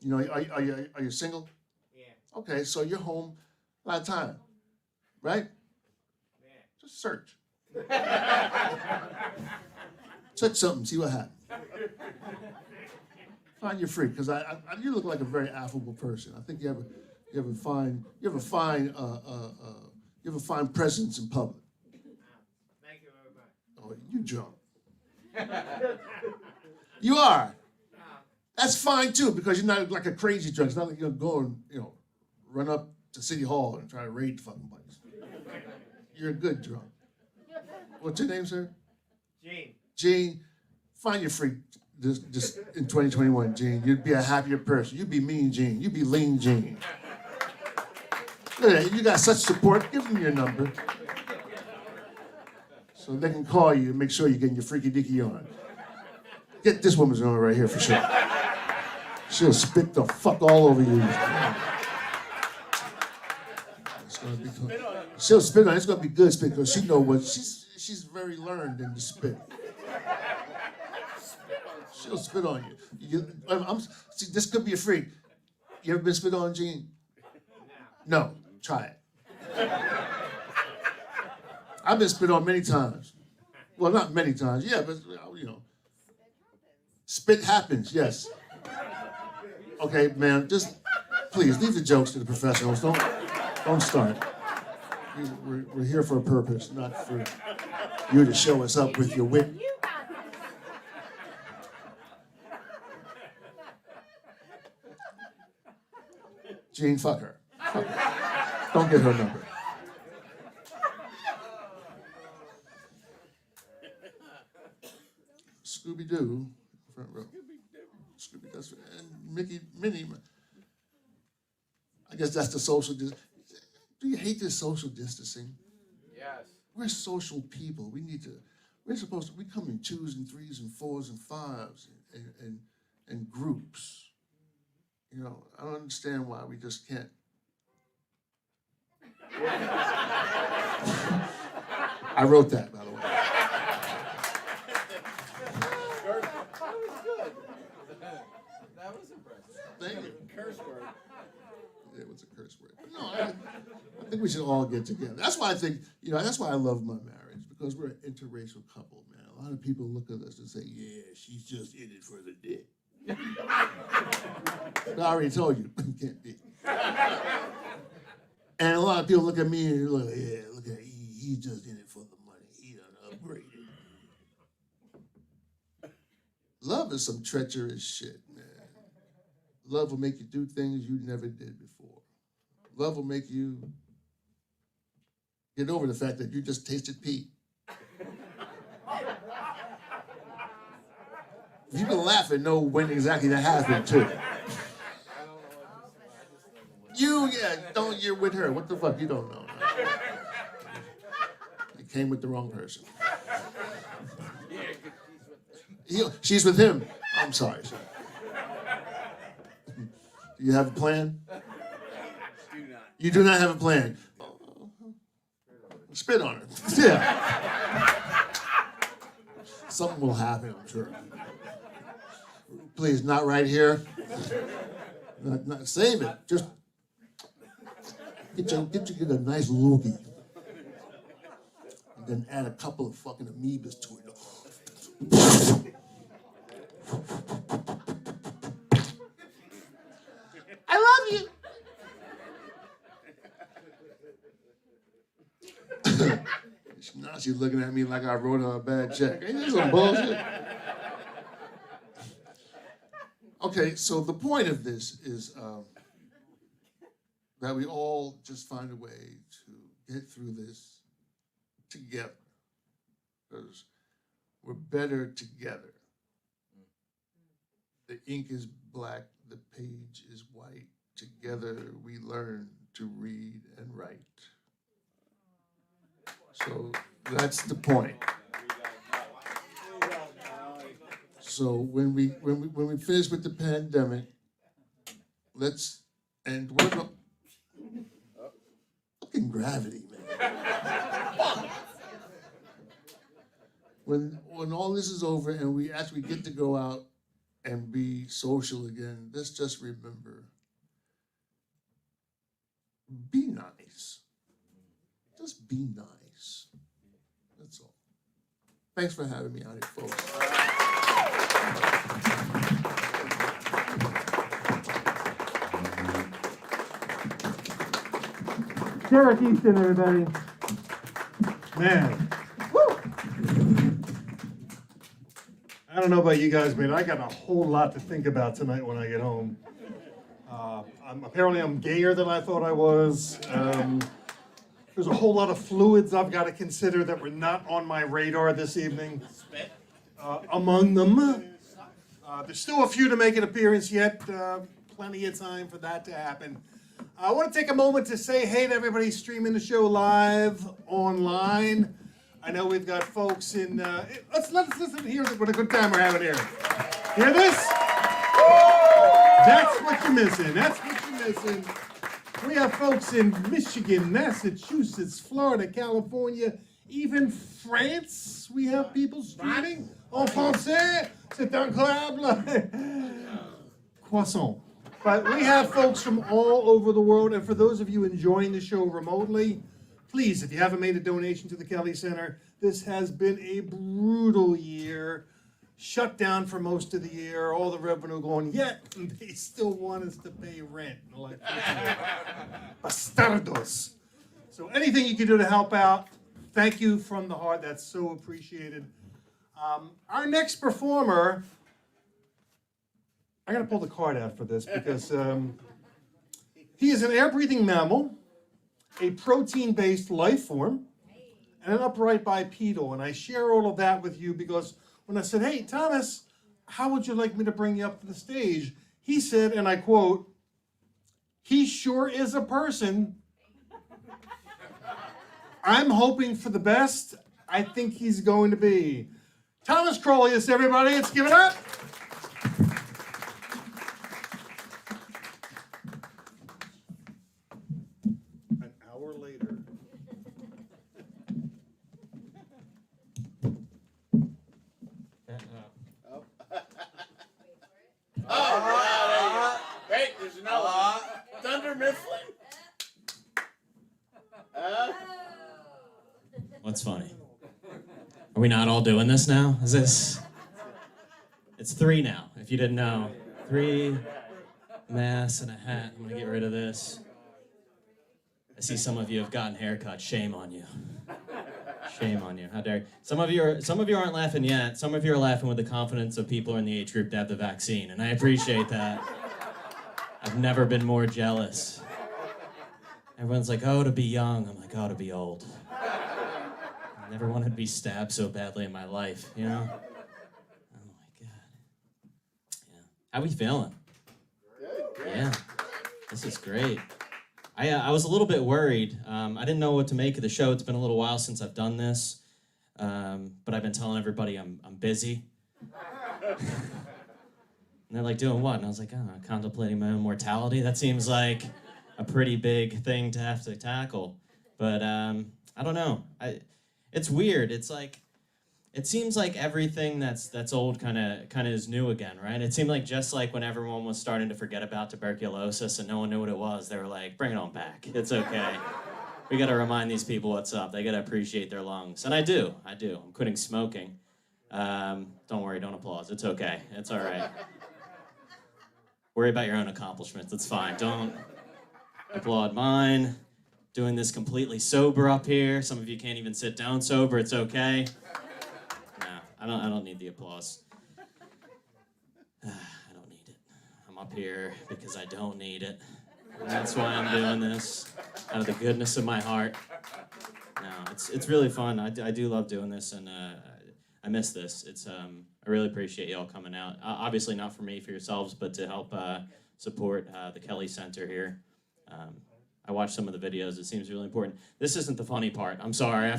You know, are you single? Yeah. Okay, so you're home a lot of time, right? Yeah. Just search. Search something, see what happens. Find your freak, because you look like a very affable person. I think you have a fine presence in public. Thank you very much. Oh, you drunk. You are. That's fine too, because you're not like a crazy drunk. It's not like you're gonna go and run up to City Hall and try to raid the fucking place. You're a good drunk. What's your name, sir? Gene. Gene, find your freak just in 2021, Gene. You'd be a happier person. You'd be mean Gene. You'd be lean Gene. Look at that. You got such support. Give them your number. So they can call you and make sure you're getting your freaky deaky on. Get this woman's number right here for sure. She'll spit the fuck all over you. It's gonna be cool. She'll spit on it. It's gonna be good spit because she know what she's very learned in the spit. She'll spit on you. See, this could be a freak. You ever been spit on, Gene? No. Try it. I've been spit on many times. Well, not many times. Yeah, but you know. Spit happens, yes. Okay, man, just please leave the jokes to the professionals. Don't start. We're here for a purpose, not for you to show us up with your wit. Gene, fuck her. Fuck her. Don't get her number. Scooby-Doo, front row. Scooby, that's and Minnie. I guess that's the social distance. Do you hate this social distancing? Yes. We're social people. We're supposed to, we come in 2s and 3s and 4s and 5s and groups. You know, I don't understand why we just can't. I wrote that, by the way. That was impressive. Thank you. Curse word. It was a curse word. But no, I think we should all get together. That's why I think, you know, that's why I love my marriage, because we're an interracial couple, man. A lot of people look at us and say, yeah, she's just in it for the dick. But I already told you, it can't be. And a lot of people look at me and look, yeah, look at he's just in it for the money. He done upgraded. Love is some treacherous shit, man. Love will make you do things you never did before. Love will make you get over the fact that you just tasted pee. You can laugh and know when exactly that happened, too. You're with her. What the fuck? You don't know. You came with the wrong person. She's with him. I'm sorry, sir. Do you have a plan? You do not have a plan. Spit on her. Yeah. Something will happen, I'm sure. Please, not right here. Not save it. Just get a nice loogie. And then add a couple of fucking amoebas to it. I love you. Now she's looking at me like I wrote her a bad check. Ain't this some bullshit? Okay, so the point of this is that we all just find a way to get through this together, because we're better together. The ink is black, the page is white. Together we learn to read and write. So that's the point. So when we finish with the pandemic, and we're going. Fucking gravity, man. When all this is over and we actually get to go out and be social again, let's just remember, be nice. Just be nice. That's all. Thanks for having me out here, folks. Derek Easton, everybody. Man. Woo! I don't know about you guys, but I got a whole lot to think about tonight when I get home. Apparently I'm gayer than I thought I was. There's a whole lot of fluids I've got to consider that were not on my radar this evening. Among them, there's still a few to make an appearance yet. Plenty of time for that to happen. I want to take a moment to say hey to everybody streaming the show live online. I know we've got folks in. Let's listen here. What a good time we're having here. Hear this? That's what you're missing. That's what you're missing. We have folks in Michigan, Massachusetts, Florida, California, even France. We have people streaming. En français, c'est incroyable. Croissant. But we have folks from all over the world, and for those of you enjoying the show remotely, please, if you haven't made a donation to the Kelly Center, this has been a brutal year. Shut down for most of the year, all the revenue going, yet they still want us to pay rent. Like, bastardos. So anything you can do to help out, thank you from the heart. That's so appreciated. Our next performer, I gotta pull the card out for this because he is an air-breathing mammal, a protein-based life form, and an upright bipedal. And I share all of that with you because when I said, hey, Thomas, how would you like me to bring you up to the stage? He said, and I quote, he sure is a person. I'm hoping for the best. I think he's going to be. Thomas Crolius, everybody, let's give it up. An hour later. Wait, there's another one. Thunder Mifflin. What's funny? Are we not all doing this now? Is this? It's 3 now, if you didn't know. 3, mask and a hat. I'm gonna get rid of this. I see some of you have gotten haircuts. Shame on you. Shame on you. How dare you. Some of you aren't laughing yet. Some of you are laughing with the confidence of people in the age group to have the vaccine, and I appreciate that. I've never been more jealous. Everyone's like, oh, to be young. I'm like, oh, to be old. I never wanted to be stabbed so badly in my life, you know? Oh my God. Yeah. How we feeling? Yeah. This is great. I was a little bit worried. I didn't know what to make of the show. It's been a little while since I've done this. But I've been telling everybody I'm busy. And they're like, doing what? And I was like, oh, contemplating my own mortality. That seems like a pretty big thing to have to tackle. But I don't know. It's weird. It's like, it seems like everything that's old kind of is new again, right? It seemed like just like when everyone was starting to forget about tuberculosis and no one knew what it was, they were like, bring it on back. It's okay. We got to remind these people what's up. They got to appreciate their lungs. And I do. I'm quitting smoking. Don't worry, don't applaud. It's okay. It's all right. Worry about your own accomplishments. It's fine. Don't applaud mine. Doing this completely sober up here. Some of you can't even sit down sober. It's okay. I don't need the applause. I don't need it. I'm up here because I don't need it. And that's why I'm doing this, out of the goodness of my heart. No, it's really fun. I do love doing this, and I miss this. I really appreciate y'all coming out. Obviously not for me, for yourselves, but to help support the Kelly Center here. I watched some of the videos. It seems really important. This isn't the funny part. I'm sorry. I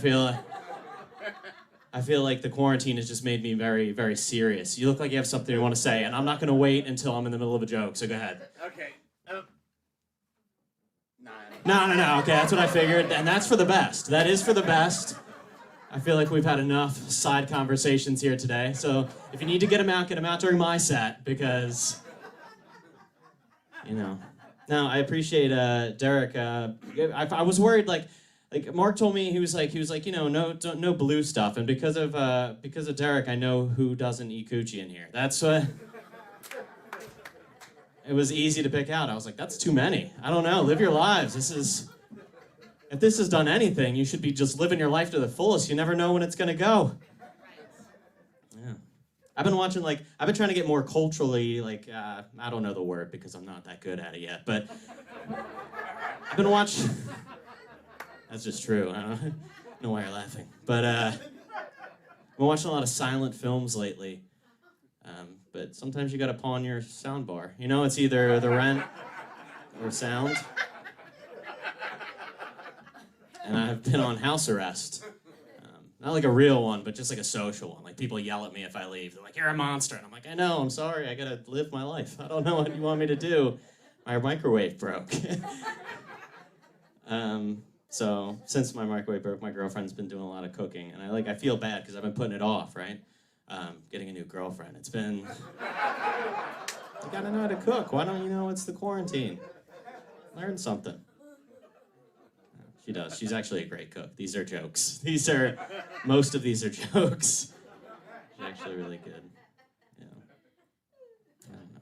feel like the quarantine has just made me very, very serious. You look like you have something you want to say, and I'm not going to wait until I'm in the middle of a joke, so go ahead. Okay. No. Okay, that's what I figured, and that's for the best. That is for the best. I feel like we've had enough side conversations here today, so if you need to get them out during my set, because, you know. No, I appreciate Derek. I was worried, like Mark told me he was like, you know, no blue stuff, and because of Derek, I know who doesn't eat coochie in here. That's it was easy to pick out. I was like, that's too many. I don't know. Live your lives. If this has done anything, you should be just living your life to the fullest. You never know when it's gonna go. Yeah. I've been trying to get more culturally, I don't know the word because I'm not that good at it yet, but I've been watching, that's just true, I don't know why you're laughing, but I've been watching a lot of silent films lately, but sometimes you gotta pawn your sound bar. You know, it's either The Rent or sound, and I've been on house arrest. Not like a real one, but just like a social one. Like, people yell at me if I leave. They're like, you're a monster. And I'm like, I know, I'm sorry. I gotta live my life. I don't know what you want me to do. My microwave broke. So since my microwave broke, my girlfriend's been doing a lot of cooking. And I feel bad because I've been putting it off, right? getting a new girlfriend. It's been, you gotta know how to cook. Why don't you know it's the quarantine? Learn something. She does. She's actually a great cook. These are jokes. Most of these are jokes. She's actually really good. Yeah. I don't know.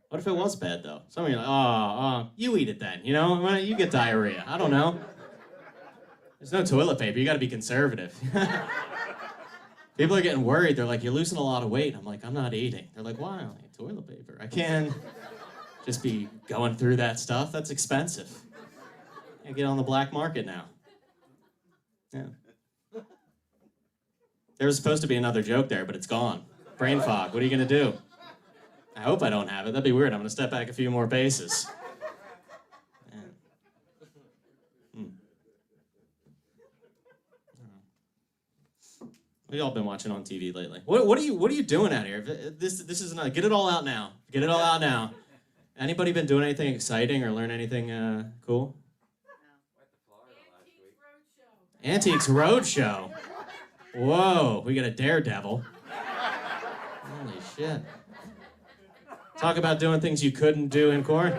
What if it was bad, though? Some of you are like, you eat it then, you know? You get diarrhea. I don't know. There's no toilet paper. You gotta be conservative. People are getting worried. They're like, you're losing a lot of weight. I'm like, I'm not eating. They're like, why? I'm like, toilet paper. I can't just be going through that stuff. That's expensive. I get on the black market now. Yeah. There was supposed to be another joke there, but it's gone. Brain fog. What are you gonna do? I hope I don't have it. That'd be weird. I'm gonna step back a few more paces. Yeah. What y'all been watching on TV lately? What are you doing out here? This is not. Get it all out now. Get it all out now. Anybody been doing anything exciting or learn anything cool? Antiques Roadshow. Whoa, we got a daredevil. Holy shit. Talk about doing things you couldn't do in court.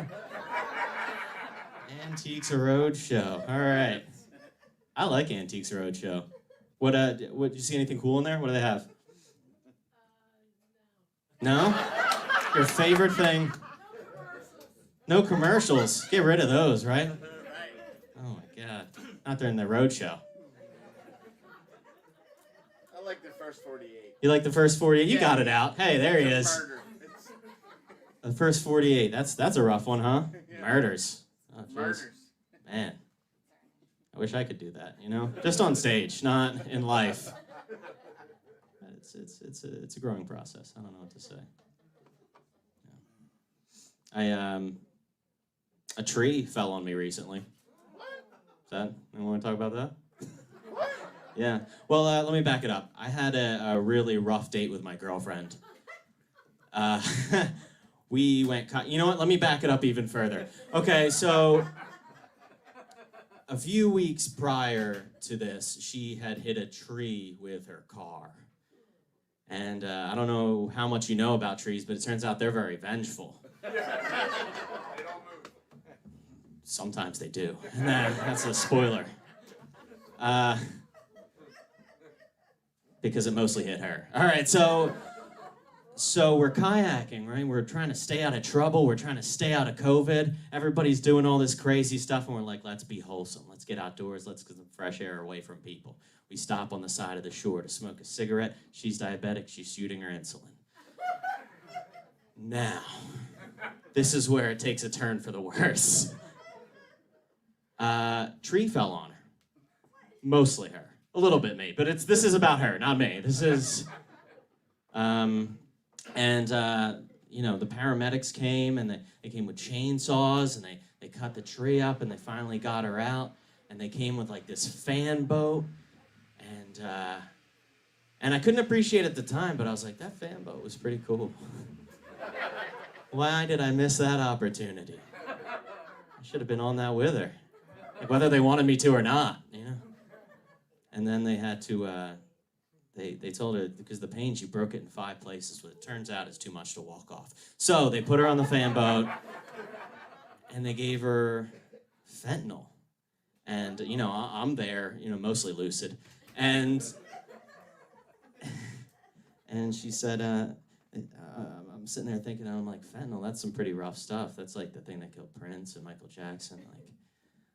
Antiques Roadshow. All right. I like Antiques Roadshow. What did you see anything cool in there? What do they have? No? Your favorite thing? No commercials. Get rid of those, right? Oh my God. Not during the roadshow. I like the first 48. You like the first 48? You Yeah. got it out. Hey, there he is. Murder. The first 48. That's a rough one, huh? Yeah. Murders. Oh, jeez. Murders. Man. I wish I could do that, you know? Just on stage, not in life. It's a growing process. I don't know what to say. Yeah. A tree fell on me recently. Is that? You want to talk about that? Yeah. Well, let me back it up. I had a really rough date with my girlfriend. We went. You know what? Let me back it up even further. Okay, so a few weeks prior to this, she had hit a tree with her car. And I don't know how much you know about trees, but it turns out they're very vengeful. They don't move. Sometimes they do. And that's a spoiler. Because it mostly hit her. All right, so we're kayaking, right? We're trying to stay out of trouble. We're trying to stay out of COVID. Everybody's doing all this crazy stuff, and we're like, let's be wholesome. Let's get outdoors. Let's get some fresh air away from people. We stop on the side of the shore to smoke a cigarette. She's diabetic. She's shooting her insulin. Now, this is where it takes a turn for the worse. Tree fell on her. Mostly her. A little bit me, but this is about her, not me. This is... you know, the paramedics came, and they came with chainsaws, and they cut the tree up, and they finally got her out, and they came with, like, this fan boat, and I couldn't appreciate it at the time, but I was like, that fan boat was pretty cool. Why did I miss that opportunity? I should have been on that with her, like, whether they wanted me to or not, you know? And then they had to, They told her, because the pain, she broke it in 5 places, but it turns out it's too much to walk off. So they put her on the fan boat, and they gave her fentanyl. And, you know, I'm there, you know, mostly lucid. And she said, I'm sitting there thinking, I'm like, fentanyl, that's some pretty rough stuff. That's like the thing that killed Prince and Michael Jackson. Like,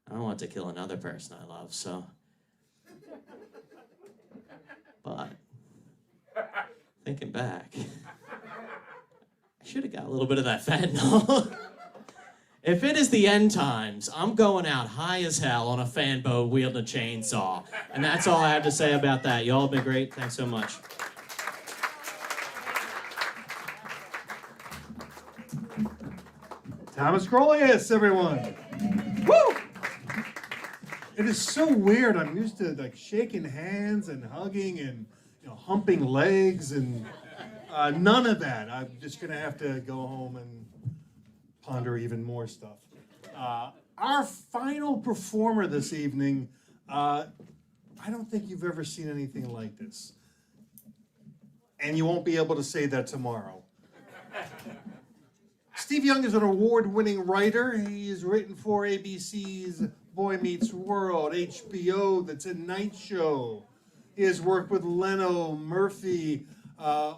I don't want to kill another person I love, so... But, thinking back, I should have got a little bit of that fentanyl. If it is the end times, I'm going out high as hell on a fan boat wielding a chainsaw. And that's all I have to say about that. Y'all have been great. Thanks so much. Thomas Grolius, everyone. Woo! It is so weird. I'm used to like shaking hands and hugging and humping legs and none of that. I'm just gonna have to go home and ponder even more stuff. Our final performer this evening, I don't think you've ever seen anything like this. and you won't be able to say that tomorrow. Steve Young is an award-winning writer. He has written for ABC's Boy Meets World, HBO, The Tonight Show. He has worked with Leno, Murphy, a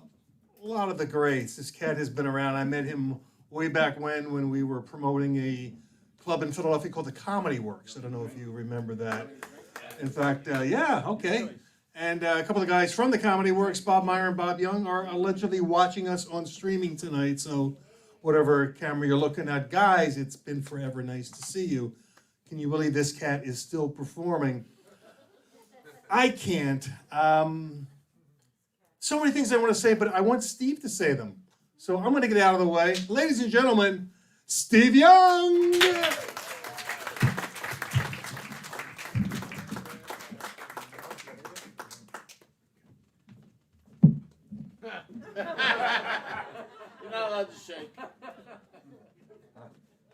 lot of the greats. This cat has been around. I met him way back when we were promoting a club in Philadelphia called the Comedy Works. I don't know if you remember that. In fact, yeah, okay. And a couple of guys from the Comedy Works, Bob Meyer and Bob Young, are allegedly watching us on streaming tonight. So whatever camera you're looking at, guys, it's been forever nice to see you. Can you believe this cat is still performing? I can't. So many things I want to say, but I want Steve to say them. So I'm going to get out of the way. Ladies and gentlemen, Steve Young! You're not allowed to shake.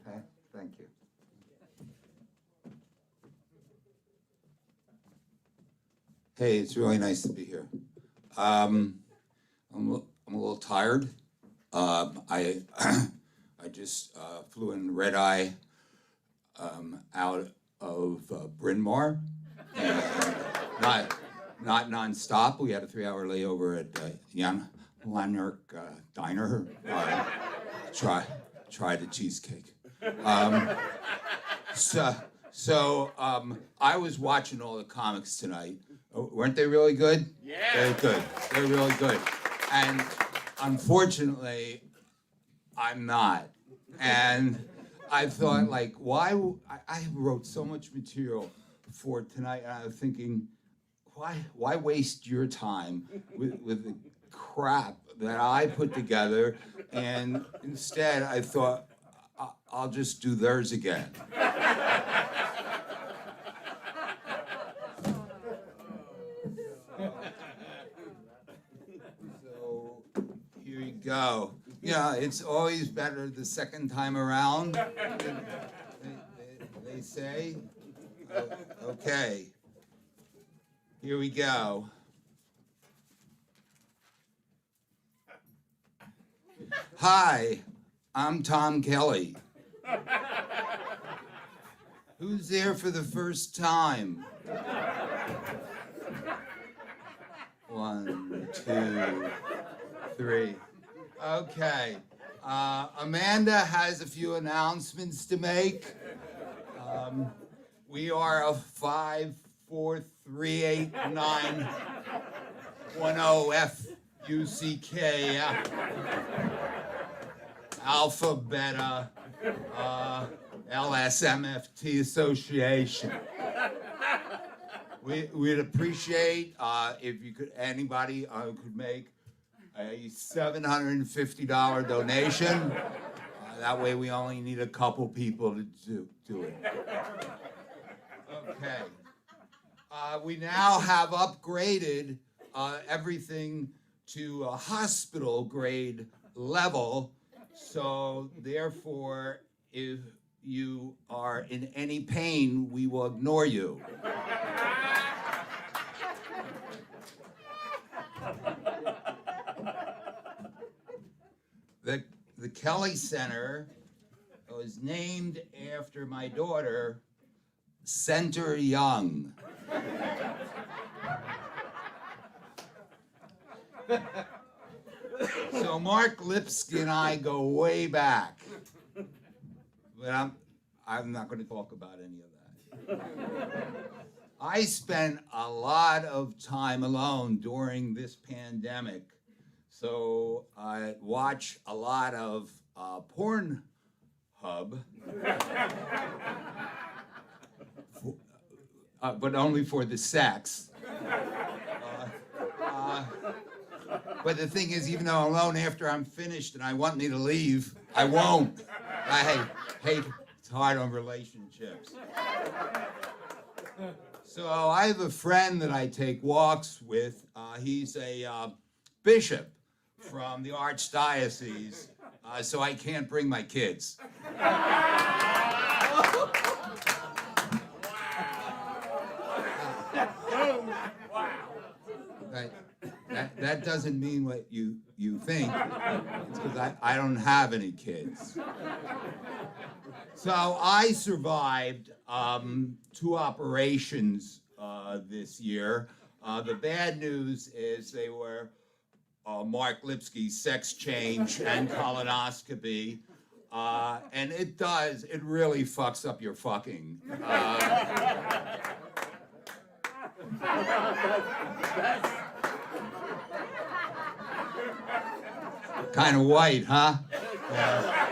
Okay, thank you. Hey, it's really nice to be here. I'm a little tired. I just flew in red eye out of Bryn Mawr, and not nonstop. We had a 3-hour layover at Jan Lanark Diner. Try the cheesecake. So I was watching all the comics tonight. Weren't they really good? Yeah. They're good. They're really good. And unfortunately, I'm not. And I thought, like, why? I wrote so much material for tonight, and I was thinking, why waste your time with the crap that I put together? And instead, I thought, I'll just do theirs again. So here you go. Yeah, it's always better the second time around, they say. Okay, here we go. Hi, I'm Tom Kelly. Who's there for the first time? 1, 2, 3. Okay. Amanda has a few announcements to make. We are a 5, 4, 3, 8, 9, 1, 0 F-U-C-K. Alpha, Beta, LSMFT Association. We'd appreciate if you could, anybody could make a $750 donation. That way we only need a couple people to do it. Okay. We now have upgraded everything to a hospital grade level. So therefore, if you are in any pain, we will ignore you. The Kelly Center was named after my daughter, Center Young. So Mark Lipsky and I go way back, but I'm not going to talk about any of that. I spent a lot of time alone during this pandemic, so I watch a lot of Pornhub, but only for the sex. But the thing is, even though I'm alone after I'm finished and I want me to leave, I won't. I hate it's hard on relationships. So I have a friend that I take walks with. He's a bishop from the archdiocese, so I can't bring my kids. that doesn't mean what you think. It's because I don't have any kids. So I survived 2 operations this year. The bad news is they were Mark Lipsky's sex change and colonoscopy. And it really fucks up your fucking. Kind of white, huh? Yeah.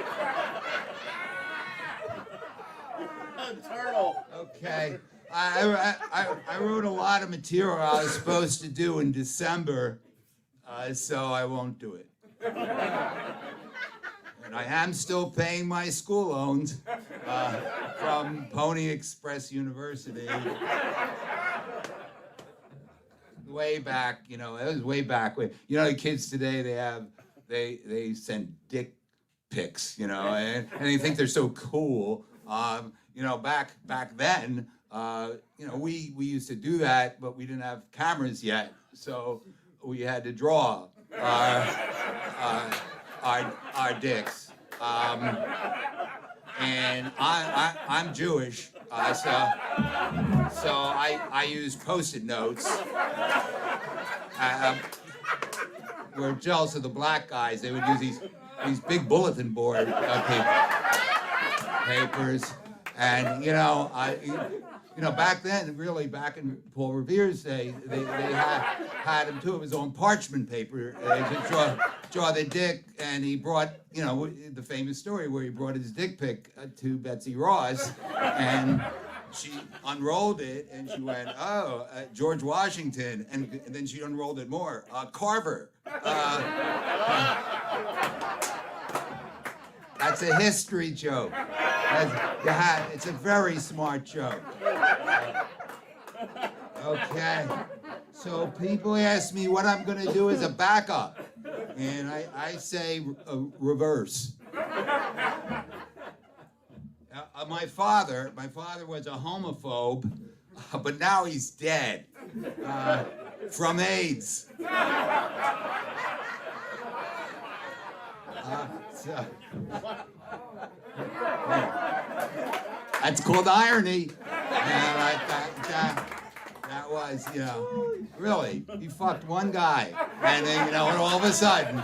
Turtle. Okay. I wrote a lot of material I was supposed to do in December, so I won't do it. And I am still paying my school loans from Pony Express University. Way back, it was way back. The kids today, they send dick pics, and they think they're so cool. Back then, we used to do that, but we didn't have cameras yet, so we had to draw our dicks. And I'm Jewish, so I use Post-it notes. We're jealous of the black guys. They would use these big bulletin board papers, and back then, really back in Paul Revere's day, they had him too. It was on parchment paper. They just draw the dick, and he brought, the famous story where he brought his dick pic to Betsy Ross, and she unrolled it, and she went, "Oh, George Washington," and then she unrolled it more, Carver. That's a history joke. It's a very smart joke. Okay. So people ask me what I'm going to do as a backup, and I say reverse. My father was a homophobe, but now he's dead from AIDS. That's called irony. That was, really, he fucked one guy, and then, and all of a sudden,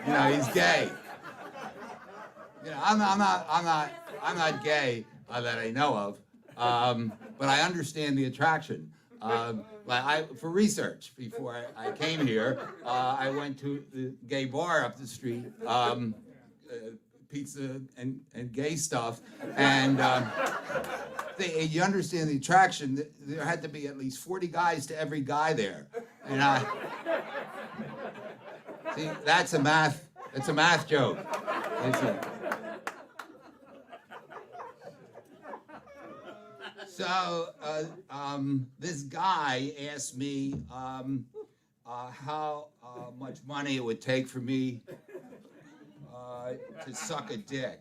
he's gay. I'm not gay that I know of, but I understand the attraction. For research, before I came here, I went to the gay bar up the street, pizza and gay stuff, and you understand the attraction. There had to be at least 40 guys to every guy there, and see, that's a math joke. So this guy asked me how much money it would take for me to suck a dick,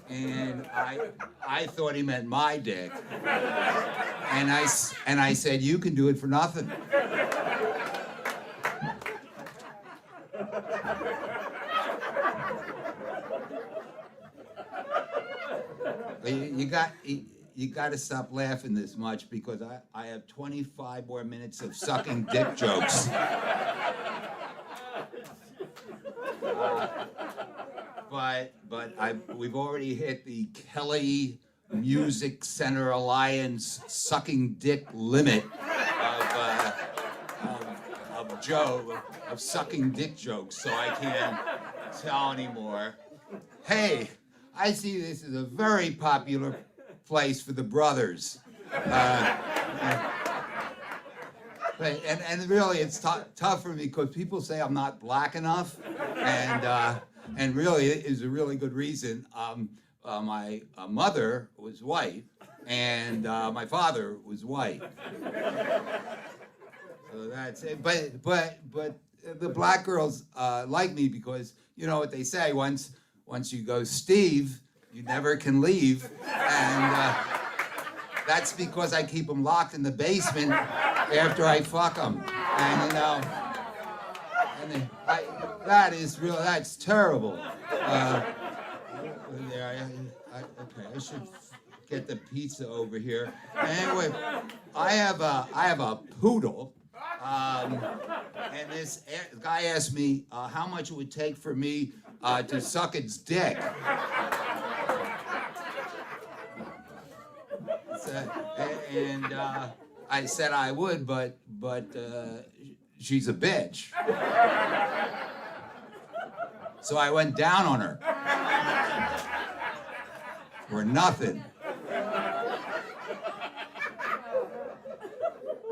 and I thought he meant my dick, and I said, "You can do it for nothing." You got to stop laughing this much, because I have 25 more minutes of sucking dick jokes. But we've already hit the Kelly Music Center Alliance sucking dick limit of sucking dick jokes, so I can't tell anymore. Hey, I see this as a very popular place for the brothers. And really, it's tough for me, because people say I'm not black enough, and really, it is a really good reason. My mother was white, and my father was white. So that's it. But the black girls like me, because you know what they say, once you go Steve, you never can leave, and that's because I keep them locked in the basement after I fuck them. And you know, that's terrible. Okay, I should get the pizza over here. Anyway, I have a poodle, and this guy asked me how much it would take for me to suck its dick. And I said I would, but she's a bitch. So I went down on her. For nothing.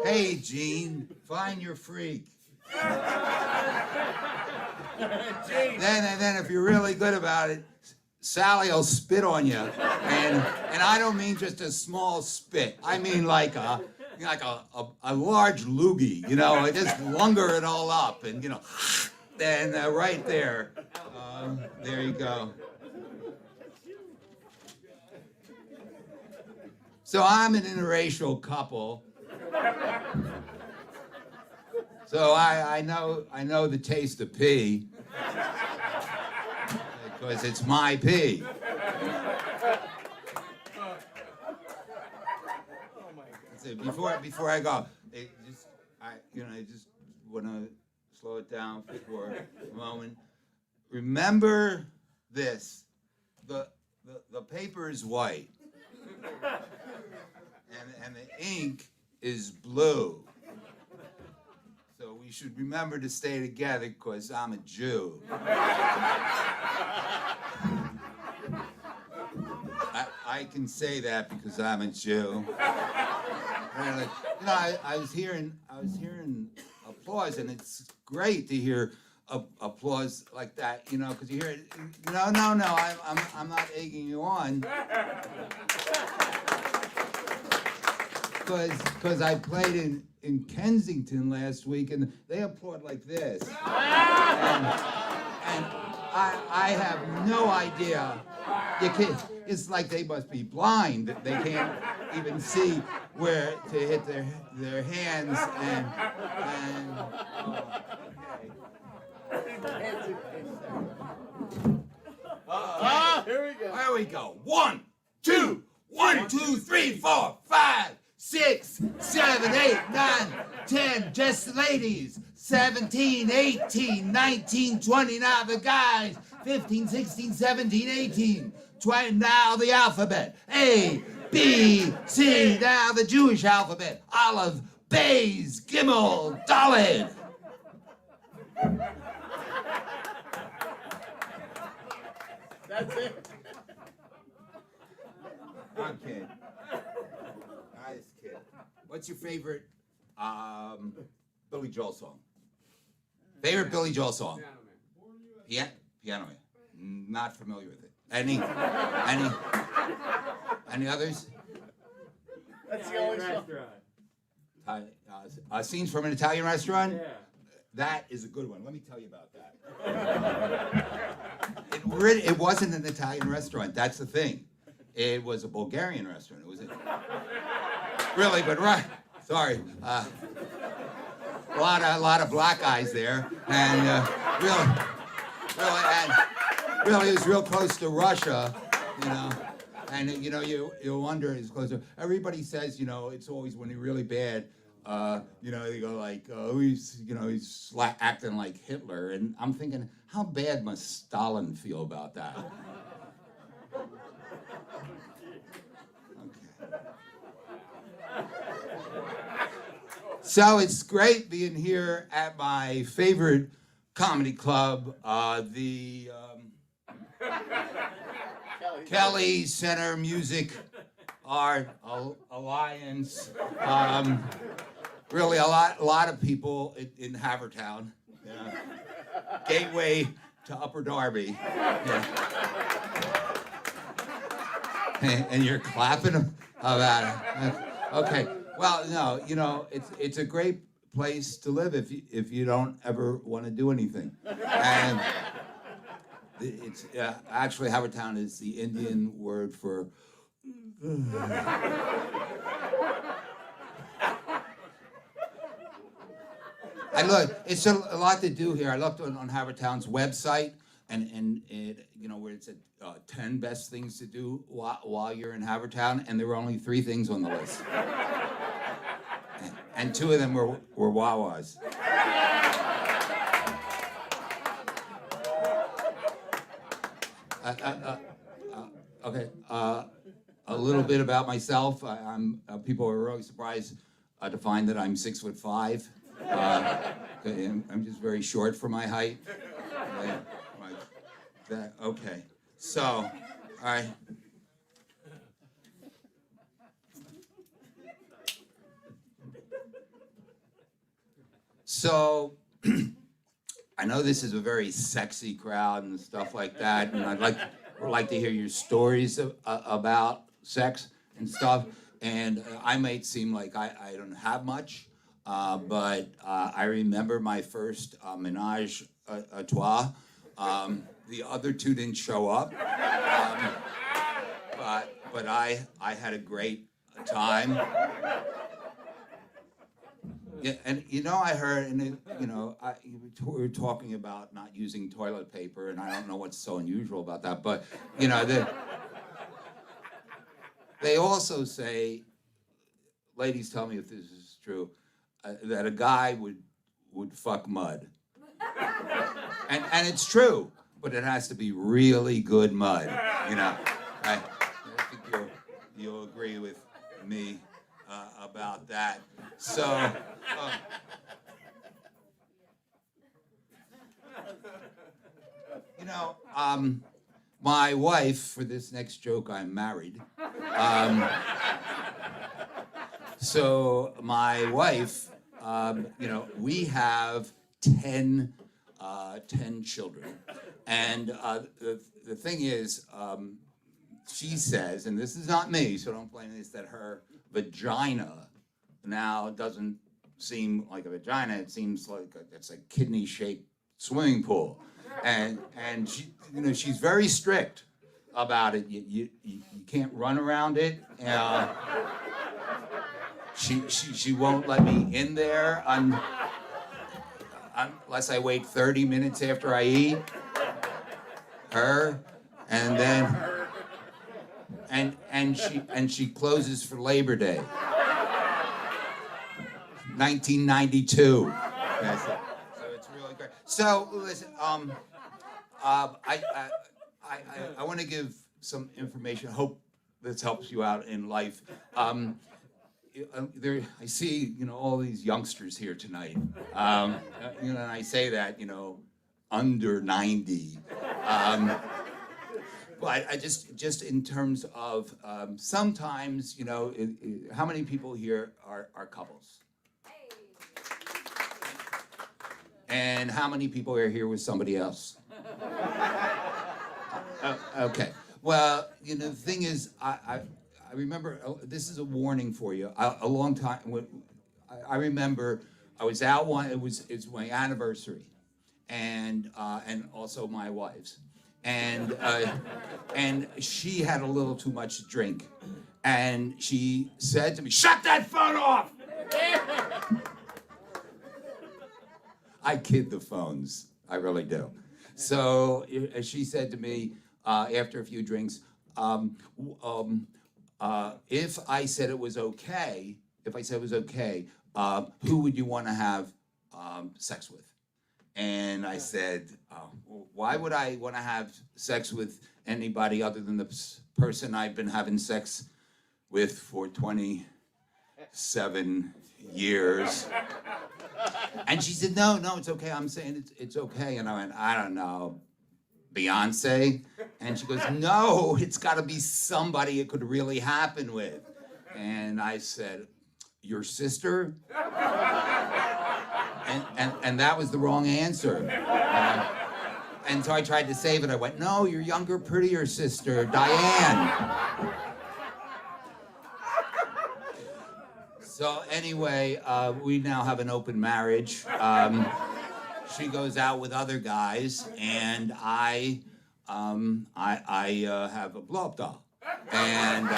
Hey, Gene, find your freak. Then if you're really good about it, Sally will spit on you, and I don't mean just a small spit. I mean like a large loogie, you know, I just lunger it all up, and you know, then right there, there you go. So I'm an interracial couple. So I know the taste of pee. Because it's my pee. So before I go, I just want to slow it down for a moment. Remember this: the paper is white, and the ink is blue. So we should remember to stay together because I'm a Jew. I can say that because I'm a Jew. And, you know, I was hearing applause, and it's great to hear applause like that. You know, because you hear it. No, I'm not egging you on. Because I played in Kensington last week, and they applaud like this. And I have no idea. It's like they must be blind. They can't even see where to hit their hands. Here we go. There we go. 1, 2, 1, 2, 3, 4, 5, 6, 7, 8, 9, 10. Just the ladies. 17, 18, 19, 20. Now the guys. 15, 16, 17, 18. 20. Now the alphabet. A, B, C. Now the Jewish alphabet. Aleph, Beis, Gimel, Dalet. That's it. I'm kidding. I just kidding. What's your favorite Billy Joel song? Favorite Billy Joel song? Piano Man. Not familiar with it. Any others? That's the only song. Scenes from an Italian restaurant? Yeah. That is a good one. Let me tell you about that. It wasn't an Italian restaurant. That's the thing. It was a Bulgarian restaurant. It was really, but right. Sorry. A lot of black guys there, and really, it was real close to Russia, you know. And you know, you wonder it's closer. Everybody says, you know, it's always when you're really bad. You know, they go like, he's acting like Hitler, and I'm thinking, how bad must Stalin feel about that? So it's great being here at my favorite comedy club, the Kelly Center Music Art Alliance. Really, a lot of people in Havertown. Yeah. Gateway to Upper Darby. Yeah. And you're clapping about it. Okay. Well, no, you know, it's a great place to live if you don't ever want to do anything. And it's actually Havertown is the Indian word for. I look. It's a lot to do here. I looked on Havertown's website, and it, where it said 10 best things to do while you're in Havertown, and there were only 3 things on the list, and 2 of them were Wawas. Okay. A little bit about myself. People are really surprised to find that I'm 6'5". I'm just very short for my height. Okay. So, all right. So, I know this is a very sexy crowd and stuff like that, and I'd like to hear your stories about sex and stuff. And I might seem like I don't have much, but I remember my first menage a trois. The other 2 didn't show up, but I had a great time. Yeah, and I heard, and we were talking about not using toilet paper, and I don't know what's so unusual about that, but they also say, ladies, tell me if this is true, that a guy would fuck mud, and it's true, but it has to be really good mud, I think you'll agree with me about that. So, my wife, for this next joke, I'm married. So my wife, we have 10 children, and the thing is, she says, and this is not me, so don't blame this, that her vagina now doesn't seem like a vagina. It seems like it's a kidney-shaped swimming pool, and she, she's very strict about it. You can't run around it. She won't let me in there unless I wait 30 minutes after I eat. Her, and then. And she closes for Labor Day, 1992. So it's really great. So listen, I want to give some information. I hope this helps you out in life. I see all these youngsters here tonight. And I say that under 90. But I just in terms of sometimes, how many people here are couples? And how many people are here with somebody else? Okay. Well, the thing is, I remember, this is a warning for you. A long time, I remember I was out it's my anniversary, and also my wife's. And she had a little too much to drink, and she said to me, "Shut that phone off!" I kid the phones, I really do. So she said to me after a few drinks, if I said it was okay, who would you want to have sex with? And I said, why would I want to have sex with anybody other than the person I've been having sex with for 27 years? And she said, no, it's okay. I'm saying it's okay. And I went, I don't know, Beyonce? And she goes, no, it's got to be somebody it could really happen with. And I said, your sister? And that was the wrong answer. And so I tried to save it. I went, no, your younger, prettier sister, Diane. So anyway, we now have an open marriage. She goes out with other guys, and I have a blow-up doll, and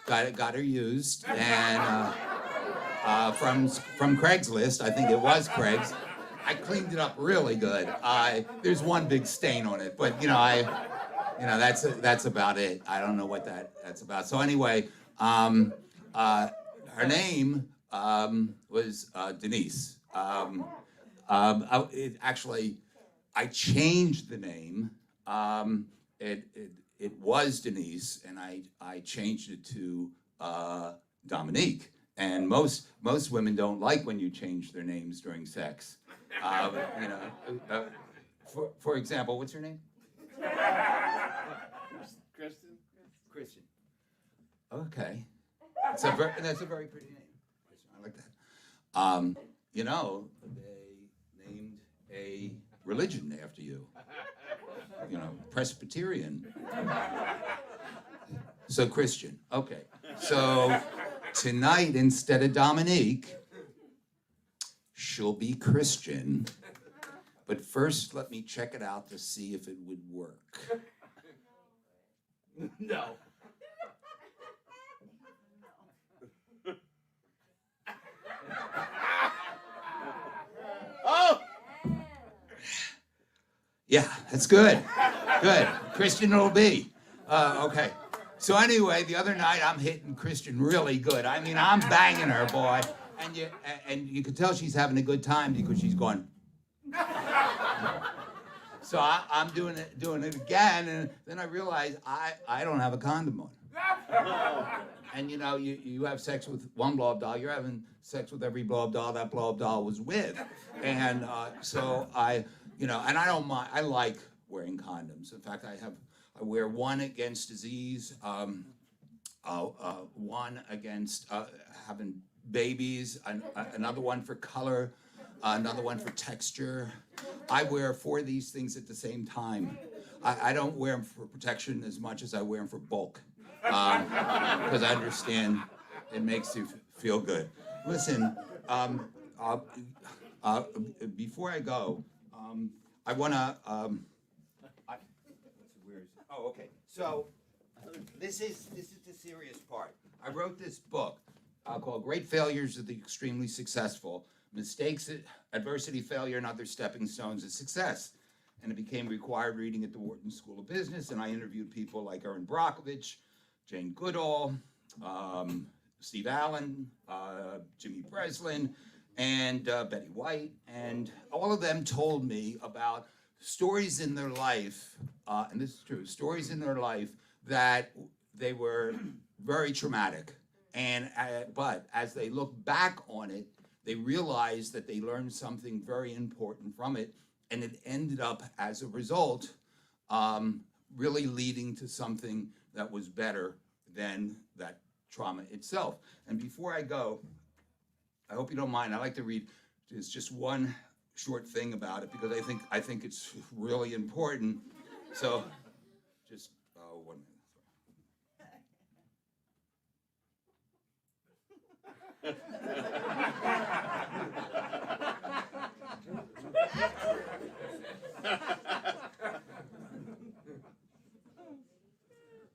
got her used, and from Craigslist. I think it was Craig's. I cleaned it up really good. There's one big stain on it, but that's about it. I don't know what that's about. So anyway, her name was Denise. I changed the name. It was Denise, and I changed it to Dominique. And most women don't like when you change their names during sex. For example, what's your name? Kristen? Christian. Okay. That's a very pretty name. I like that. They named a religion after you. Presbyterian. So Christian. Okay. So tonight, instead of Dominique, she'll be Christian. But first, let me check it out to see if it would work. No. Oh! Yeah, that's good. Good. Christian it'll be. Okay. So anyway, the other night I'm hitting Christian really good. I mean, I'm banging her, boy. And you can tell she's having a good time because she's going. So I'm doing it again, and then I realize I don't have a condom on. And you have sex with one blow-up doll, you're having sex with every blow-up doll that blow-up doll was with. And so I don't mind, I like wearing condoms. In fact, I wear one against disease, one against having babies, another one for color, another one for texture. I wear 4 of these things at the same time. I don't wear them for protection as much as I wear them for bulk. Because I understand it makes you feel good. Listen, before I go, I want to, oh, okay. So this is the serious part. I wrote this book called Great Failures of the Extremely Successful, Mistakes, Adversity, Failure, and Other Stepping Stones of Success. And it became required reading at the Wharton School of Business, and I interviewed people like Erin Brockovich, Jane Goodall, Steve Allen, Jimmy Breslin, and Betty White, and all of them told me about stories in their life, and this is true, stories in their life that they were very traumatic. And but as they look back on it, they realized that they learned something very important from it, and it ended up, as a result, really leading to something that was better than that trauma itself. And before I go, I hope you don't mind, I like to read just one short thing about it because I think it's really important. So just 1 minute.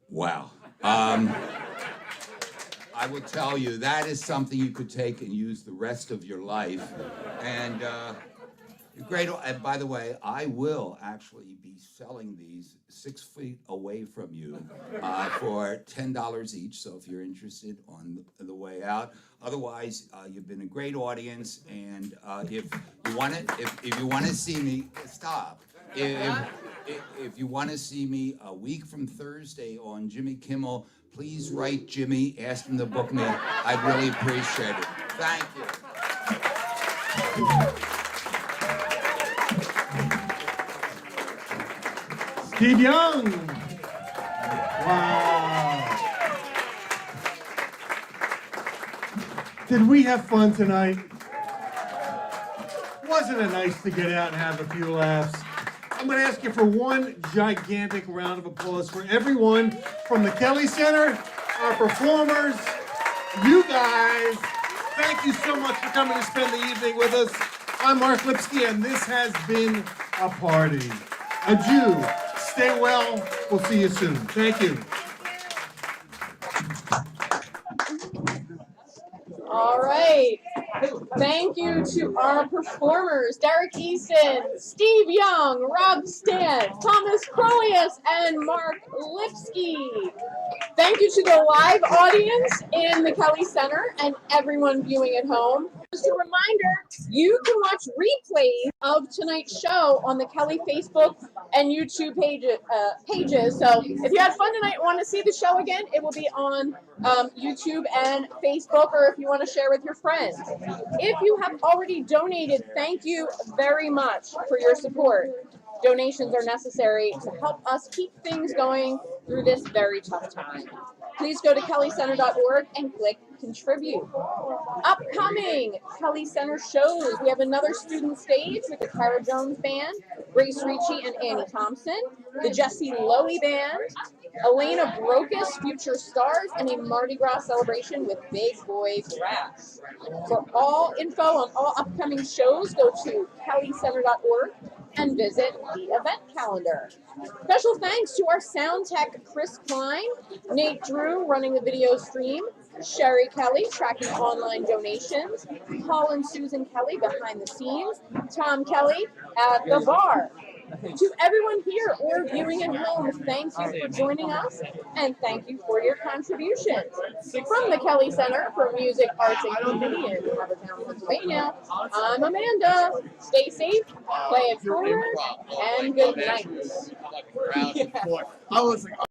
Wow. I will tell you, that is something you could take and use the rest of your life. And great. And by the way, I will actually be selling these 6 feet away from you for $10 each. So if you're interested, on the way out. Otherwise, you've been a great audience. And if you want to see me, stop. If you want to see me a week from Thursday on Jimmy Kimmel, please write Jimmy, ask him to book me. I'd really appreciate it. Thank you. Steve Young. Wow. Did we have fun tonight? Wasn't it nice to get out and have a few laughs? I'm going to ask you for one gigantic round of applause for everyone from the Kelly Center, our performers, you guys. Thank you so much for coming to spend the evening with us. I'm Mark Lipsky, and this has been a party. Adieu. Stay well. We'll see you soon. Thank you. All right. Thank you to our performers, Derek Easton, Steve Young, Rob Stant, Thomas Crolius, and Mark Lipsky. Thank you to the live audience in the Kelly Center and everyone viewing at home. Just a reminder, you can watch replays of tonight's show on the Kelly Facebook and YouTube pages. So if you had fun tonight and want to see the show again, it will be on YouTube and Facebook, or if you want to share with your friends. If you have already donated, thank you very much for your support. Donations are necessary to help us keep things going through this very tough time. Please go to kellycenter.org and click contribute. Upcoming Kelly Center shows. We have another student stage with the Tara Jones Band, Grace Ricci and Annie Thompson, the Jesse Lowy Band, Elena Brokus, Future Stars, and a Mardi Gras celebration with Big Boy Brass. For all info on all upcoming shows, go to kellycenter.org and visit the event calendar. Special thanks to our sound tech, Chris Klein, Nate Drew running the video stream, Sherry Kelly tracking online donations, Paul and Susan Kelly behind the scenes, Tom Kelly at the bar. To everyone here or viewing at home, thank you for joining us and thank you for your contributions. From the Kelly Center for Music, Arts, and Community in Havertown, Pennsylvania, I'm Amanda. Stay safe, play it forward, and good night. I was like,